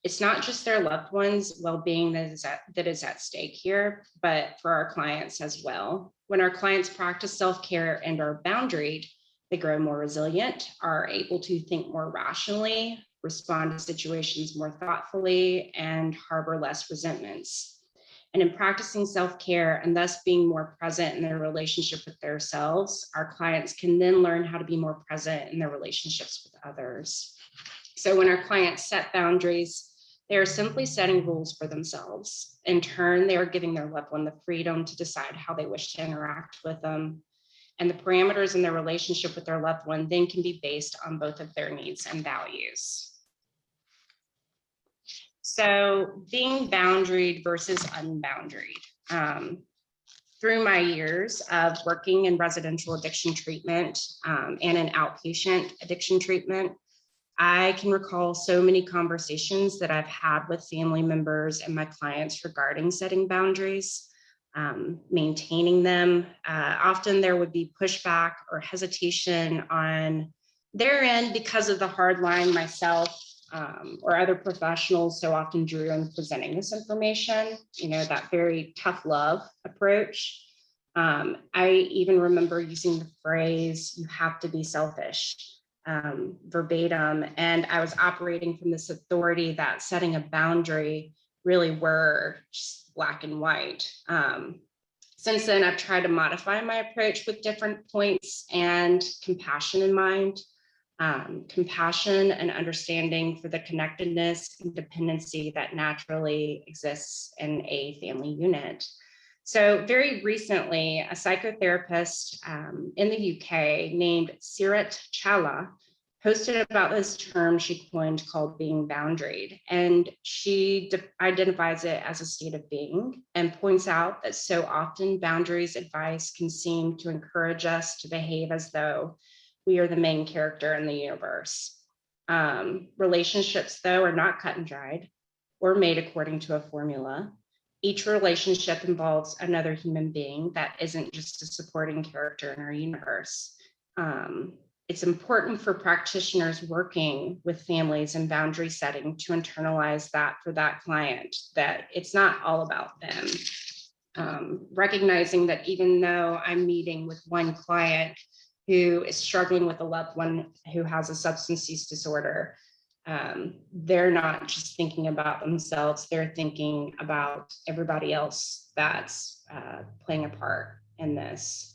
It's not just their loved ones' well-being that is at stake here, but for our clients as well. When our clients practice self-care and are boundaried, they grow more resilient, are able to think more rationally, respond to situations more thoughtfully, and harbor less resentments. And in practicing self-care and thus being more present in their relationship with themselves, our clients can then learn how to be more present in their relationships with others. So when our clients set boundaries, they are simply setting rules for themselves. In turn, they are giving their loved one the freedom to decide how they wish to interact with them. And the parameters in their relationship with their loved one then can be based on both of their needs and values. So being boundaried versus unboundaried. Through my years of working in residential addiction treatment and in outpatient addiction treatment, I can recall so many conversations that I've had with family members and my clients regarding setting boundaries, maintaining them. Often there would be pushback or hesitation on their end because of the hard line myself or other professionals so often drew in presenting this information, that very tough love approach. I even remember using the phrase, "you have to be selfish," verbatim. And I was operating from this authority that setting a boundary really were just black and white. Since then, I've tried to modify my approach with different points and compassion in mind. Compassion and understanding for the connectedness and dependency that naturally exists in a family unit. So very recently, a psychotherapist in the UK named Sirat Challa posted about this term she coined called being boundaried. And she identifies it as a state of being and points out that so often boundaries advice can seem to encourage us to behave as though we are the main character in the universe. Relationships, though, are not cut and dried or made according to a formula. Each relationship involves another human being that isn't just a supporting character in our universe. It's important for practitioners working with families in boundary setting to internalize that for that client, that it's not all about them. Recognizing that even though I'm meeting with one client who is struggling with a loved one who has a substance use disorder, they're not just thinking about themselves, they're thinking about everybody else that's playing a part in this.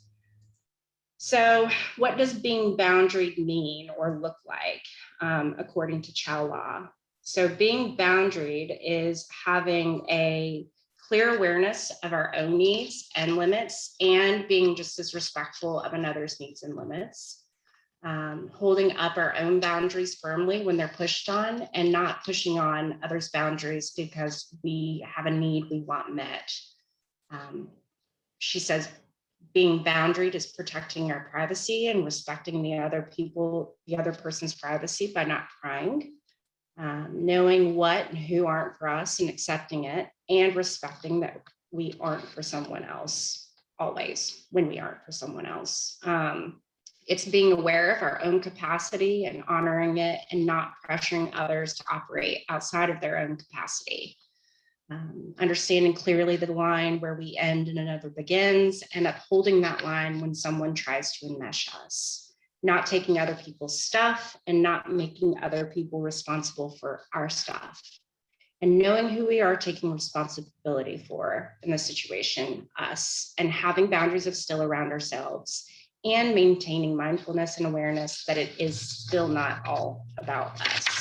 So what does being boundaried mean or look like, according to Challa? So being boundaried is having a clear awareness of our own needs and limits and being just as respectful of another's needs and limits. Holding up our own boundaries firmly when they're pushed on and not pushing on others' boundaries because we have a need we want met. She says, being boundaried is protecting our privacy and respecting the other person's privacy by not prying, knowing what and who aren't for us and accepting it, and respecting that we aren't for someone else always when we aren't for someone else. It's being aware of our own capacity and honoring it and not pressuring others to operate outside of their own capacity. Understanding clearly the line where we end and another begins, and upholding that line when someone tries to enmesh us. Not taking other people's stuff and not making other people responsible for our stuff. And knowing who we are taking responsibility for in the situation, us, and having boundaries of still around ourselves, and maintaining mindfulness and awareness that it is still not all about us.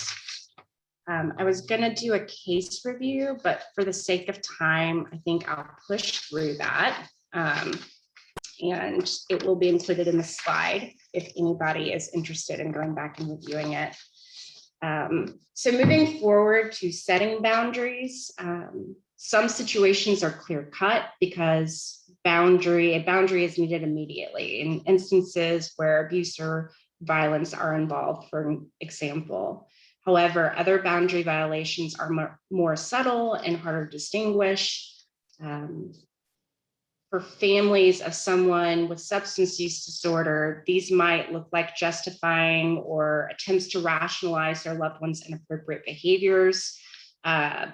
I was gonna do a case review, but for the sake of time, I think I'll push through that. And it will be included in the slide if anybody is interested in going back and reviewing it. So moving forward to setting boundaries, some situations are clear cut because a boundary is needed immediately in instances where abuse or violence are involved, for example. However, other boundary violations are more subtle and harder to distinguish. For families of someone with substance use disorder, these might look like justifying or attempts to rationalize their loved one's inappropriate behaviors,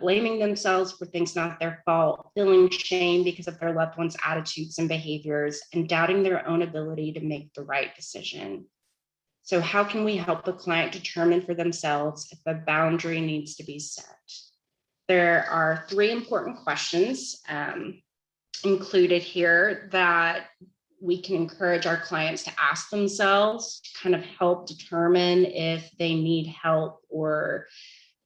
blaming themselves for things not their fault, feeling shame because of their loved one's attitudes and behaviors, and doubting their own ability to make the right decision. So how can we help the client determine for themselves if a boundary needs to be set? There are 3 important questions included here that we can encourage our clients to ask themselves to kind of help determine if they need help or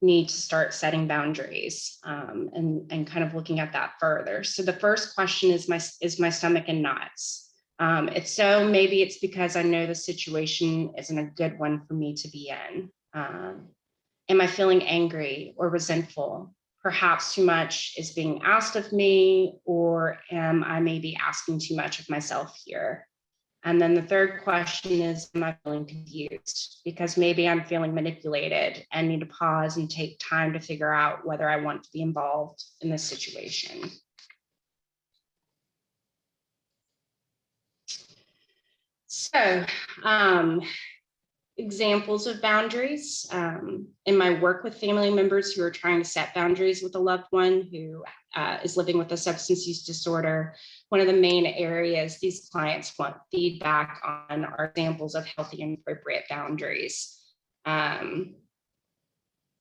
need to start setting boundaries, and kind of looking at that further. So the first question is my stomach in knots? Maybe it's because I know the situation isn't a good one for me to be in. Am I feeling angry or resentful? Perhaps too much is being asked of me, or am I maybe asking too much of myself here? And then the third question is, am I feeling confused? Because maybe I'm feeling manipulated and need to pause and take time to figure out whether I want to be involved in this situation. So, examples of boundaries. In my work with family members who are trying to set boundaries with a loved one who is living with a substance use disorder, one of the main areas these clients want feedback on are examples of healthy and appropriate boundaries.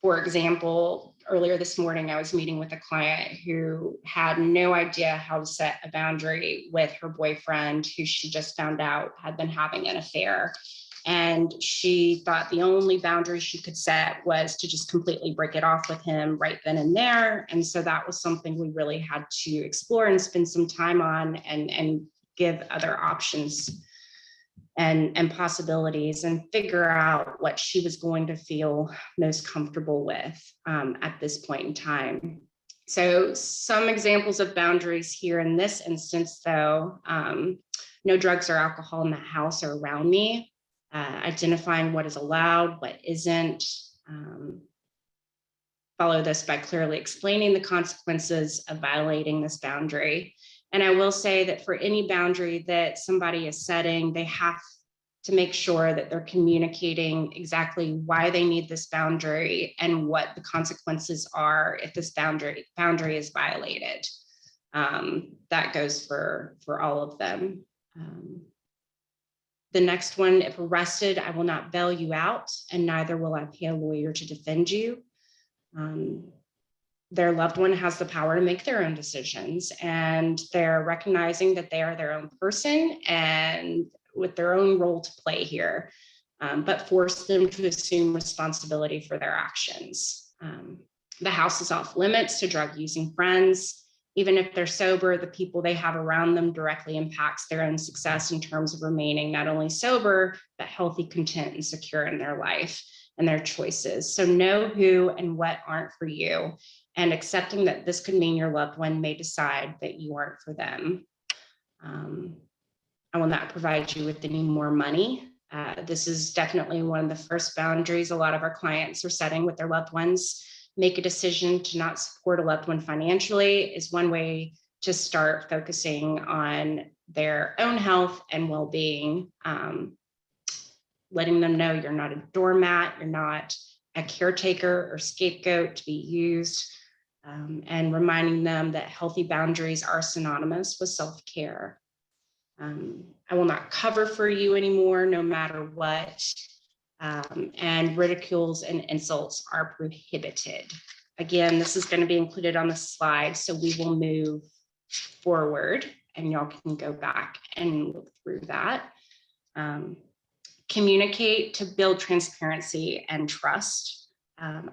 For example, earlier this morning, I was meeting with a client who had no idea how to set a boundary with her boyfriend, who she just found out had been having an affair. And she thought the only boundary she could set was to just completely break it off with him right then and there. And so that was something we really had to explore and spend some time on and give other options and possibilities and figure out what she was going to feel most comfortable with at this point in time. So some examples of boundaries here in this instance, though, no drugs or alcohol in the house or around me, identifying what is allowed, what isn't. Follow this by clearly explaining the consequences of violating this boundary. And I will say that for any boundary that somebody is setting, they have to make sure that they're communicating exactly why they need this boundary and what the consequences are if this boundary is violated. That goes for all of them. The next one, if arrested, I will not bail you out, and neither will I pay a lawyer to defend you. Their loved one has the power to make their own decisions, and they're recognizing that they are their own person and with their own role to play here, but force them to assume responsibility for their actions. The house is off limits to drug using friends. Even if they're sober, the people they have around them directly impacts their own success in terms of remaining not only sober, but healthy, content, and secure in their life and their choices. So know who and what aren't for you, and accepting that this could mean your loved one may decide that you aren't for them. I will not provide you with any more money. This is definitely one of the first boundaries a lot of our clients are setting with their loved ones. Make a decision to not support a loved one financially is one way to start focusing on their own health and well-being. Letting them know you're not a doormat, you're not a caretaker or scapegoat to be used, and reminding them that healthy boundaries are synonymous with self-care. I will not cover for you anymore, no matter what. And ridicules and insults are prohibited. Again, this is going to be included on the slide, so we will move forward and y'all can go back and look through that. Communicate to build transparency and trust.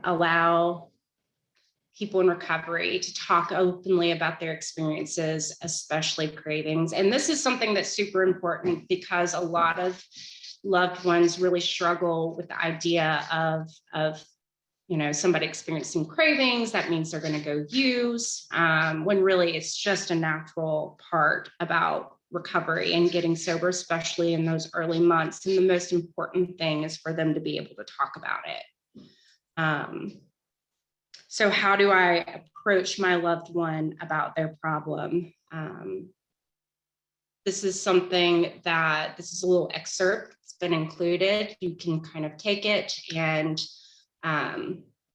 Allow people in recovery to talk openly about their experiences, especially cravings. And this is something that's super important because a lot of loved ones really struggle with the idea of somebody experiencing cravings. That means they're going to go use, when really it's just a natural part about recovery and getting sober, especially in those early months. And the most important thing is for them to be able to talk about it. So how do I approach my loved one about their problem? This is a little excerpt. It's been included. You can kind of take it and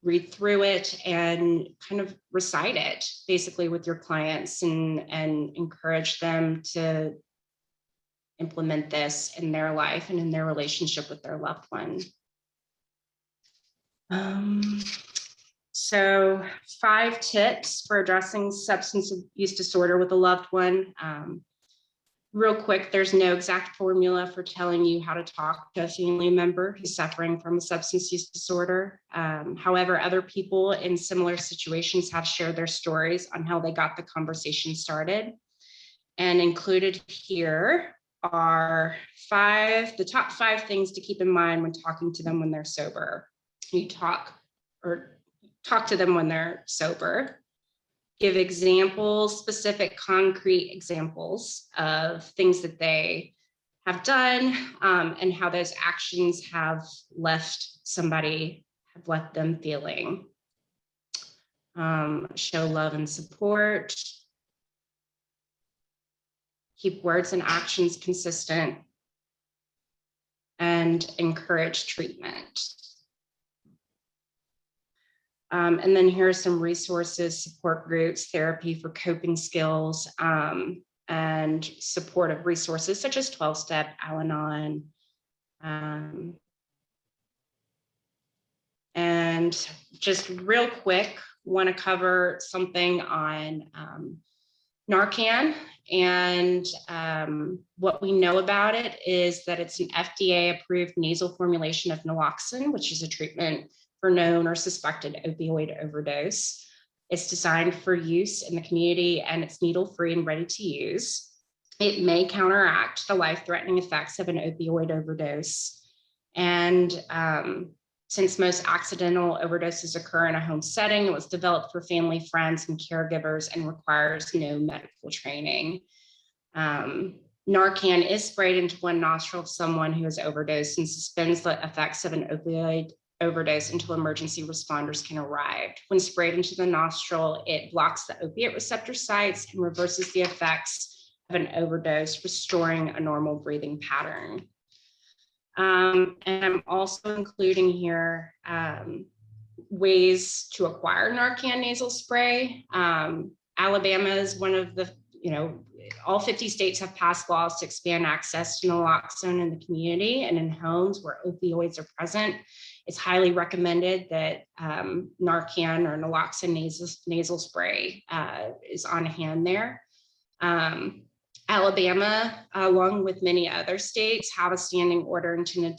read through it and kind of recite it basically with your clients and encourage them to implement this in their life and in their relationship with their loved one. So 5 tips for addressing substance use disorder with a loved one. Real quick, there's no exact formula for telling you how to talk to a family member who's suffering from a substance use disorder. However, other people in similar situations have shared their stories on how they got the conversation started. And included here are the top 5 things to keep in mind when talking to them when they're sober. You talk to them when they're sober. Give examples, specific, concrete examples of things that they have done and how those actions have left them feeling. Show love and support. Keep words and actions consistent. And encourage treatment. And then here are some resources, support groups, therapy for coping skills, and supportive resources such as 12-step, Al-Anon. And just real quick, want to cover something on Narcan. And what we know about it is that it's an FDA-approved nasal formulation of naloxone, which is a treatment for known or suspected opioid overdose. It's designed for use in the community, and it's needle-free and ready to use. It may counteract the life-threatening effects of an opioid overdose. And since most accidental overdoses occur in a home setting, it was developed for family, friends, and caregivers and requires no medical training. Narcan is sprayed into one nostril of someone who has overdosed and suspends the effects of an opioid overdose until emergency responders can arrive. When sprayed into the nostril, it blocks the opiate receptor sites and reverses the effects of an overdose, restoring a normal breathing pattern. And I'm also including here ways to acquire Narcan nasal spray. Alabama is one of the, all 50 states have passed laws to expand access to naloxone in the community and in homes where opioids are present. It's highly recommended that Narcan or naloxone nasal spray is on hand there. Alabama, along with many other states, have a standing order to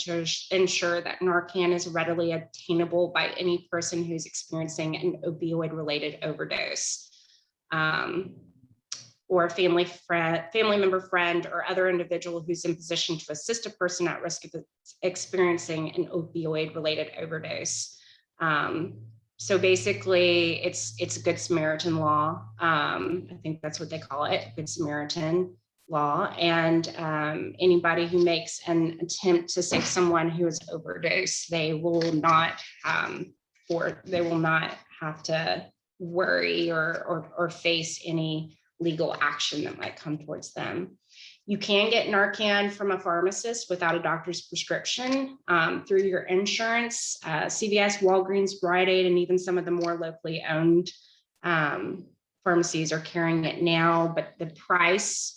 ensure that Narcan is readily obtainable by any person who's experiencing an opioid-related overdose, or a family member, friend, or other individual who's in position to assist a person at risk of experiencing an opioid-related overdose. So basically, it's a Good Samaritan law. I think that's what they call it, Good Samaritan law. And anybody who makes an attempt to save someone who is overdosed, they will not have to worry or face any legal action that might come towards them. You can get Narcan from a pharmacist without a doctor's prescription through your insurance. CVS, Walgreens, Rite Aid, and even some of the more locally owned pharmacies are carrying it now, but the price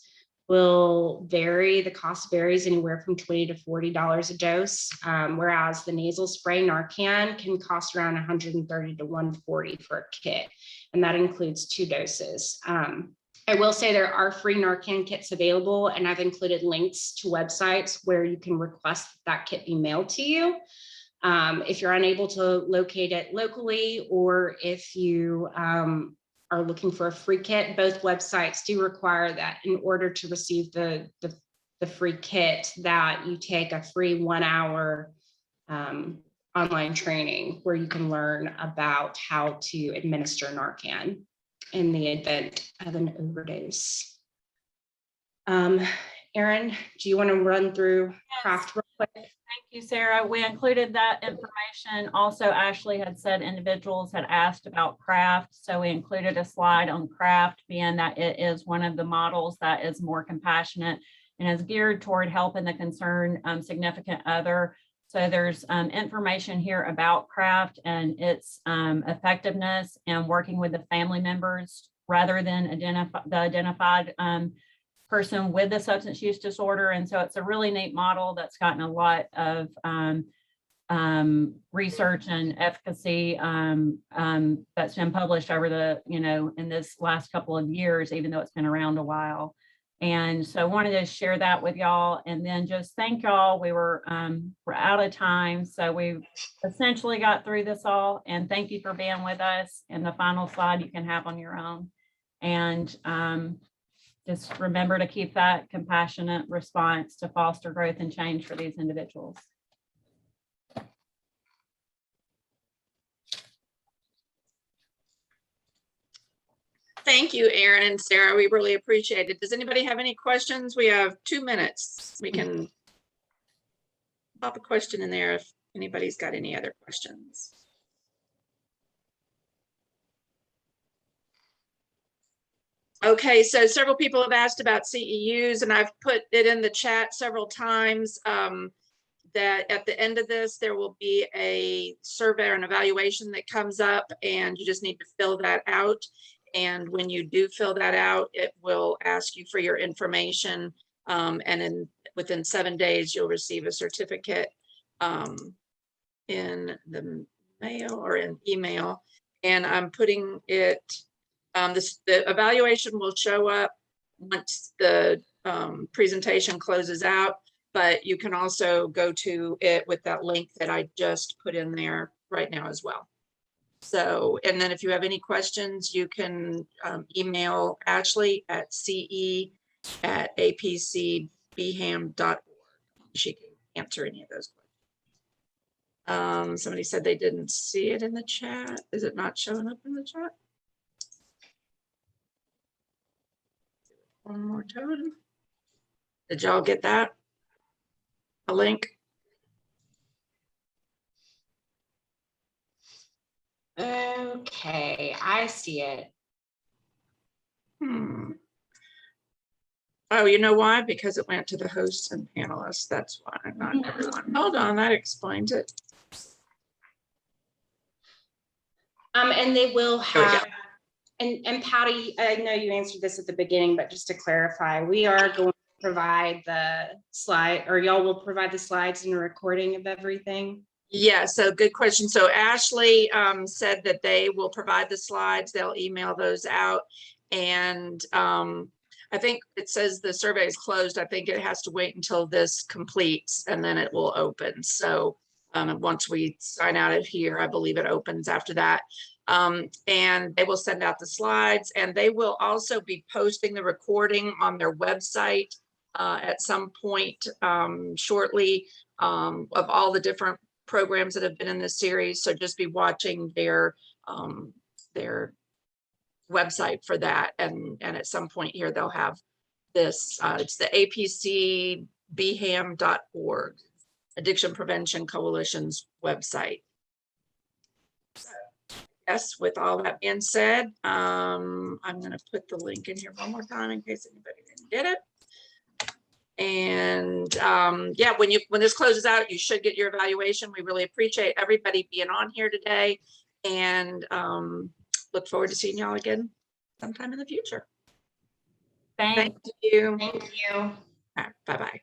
will vary. The cost varies anywhere from $20 to $40 a dose, whereas the nasal spray Narcan can cost around $130 to $140 for a kit, and that includes 2 doses. I will say there are free Narcan kits available, and I've included links to websites where you can request that kit be mailed to you. If you're unable to locate it locally, or if you are looking for a free kit, both websites do require that in order to receive the free kit, that you take a free 1-hour online training where you can learn about how to administer Narcan in the event of an overdose. Erin, do you want to run through CRAFT real quick? Thank you, Sarah. We included that information. Also, Ashley had said individuals had asked about CRAFT, so we included a slide on CRAFT, being that it is one of the models that is more compassionate and is geared toward helping the concerned significant other. So there's information here about CRAFT and its effectiveness and working with the family members rather than the identified person with the substance use disorder. And so it's a really neat model that's gotten a lot of research and efficacy that's been published over the, in this last couple of years, even though it's been around a while. And so I wanted to share that with y'all, and then just thank y'all. We're out of time, so we essentially got through this all, and thank you for being with us. And the final slide you can have on your own. And just remember to keep that compassionate response to foster growth and change for these individuals. Thank you, Erin and Sarah. We really appreciate it. Does anybody have any questions? We have 2 minutes. We can pop a question in there if anybody's got any other questions. Okay, so several people have asked about CEUs, and I've put it in the chat several times that at the end of this, there will be a survey or an evaluation that comes up, and you just need to fill that out. And when you do fill that out, it will ask you for your information. And within 7 days, you'll receive a certificate in the mail or in email. And I'm putting it The evaluation will show up once the presentation closes out, but you can also go to it with that link that I just put in there right now as well. So, and then if you have any questions, you can email Ashley at ce@apcbham.org. She can answer any of those questions. Somebody said they didn't see it in the chat. Is it not showing up in the chat? One more time. Did y'all get that? A link? Okay, I see it. Oh, you know why? Because it went to the hosts and panelists. That's why, not everyone. Hold on, that explains it. And they will There we go. have, and Patty, I know you answered this at the beginning, but just to clarify, we are going to provide the slide, or y'all will provide the slides and a recording of everything. Yeah, so good question. So Ashley said that they will provide the slides. They'll email those out. And I think it says the survey is closed. I think it has to wait until this completes and then it will open. So once we sign out of here, I believe it opens after that. And they will send out the slides, and they will also be posting the recording on their website at some point shortly of all the different programs that have been in this series. So just be watching their website for that. And at some point here, they'll have this, it's the apcbham.org, Addiction Prevention Coalition's website. So, yes, with all that being said, I'm gonna put the link in here one more time in case anybody didn't get it. And yeah, when this closes out, you should get your evaluation. We really appreciate everybody being on here today, and look forward to seeing y'all again sometime in the future. Thanks. Thank you. Thank you. Bye-bye.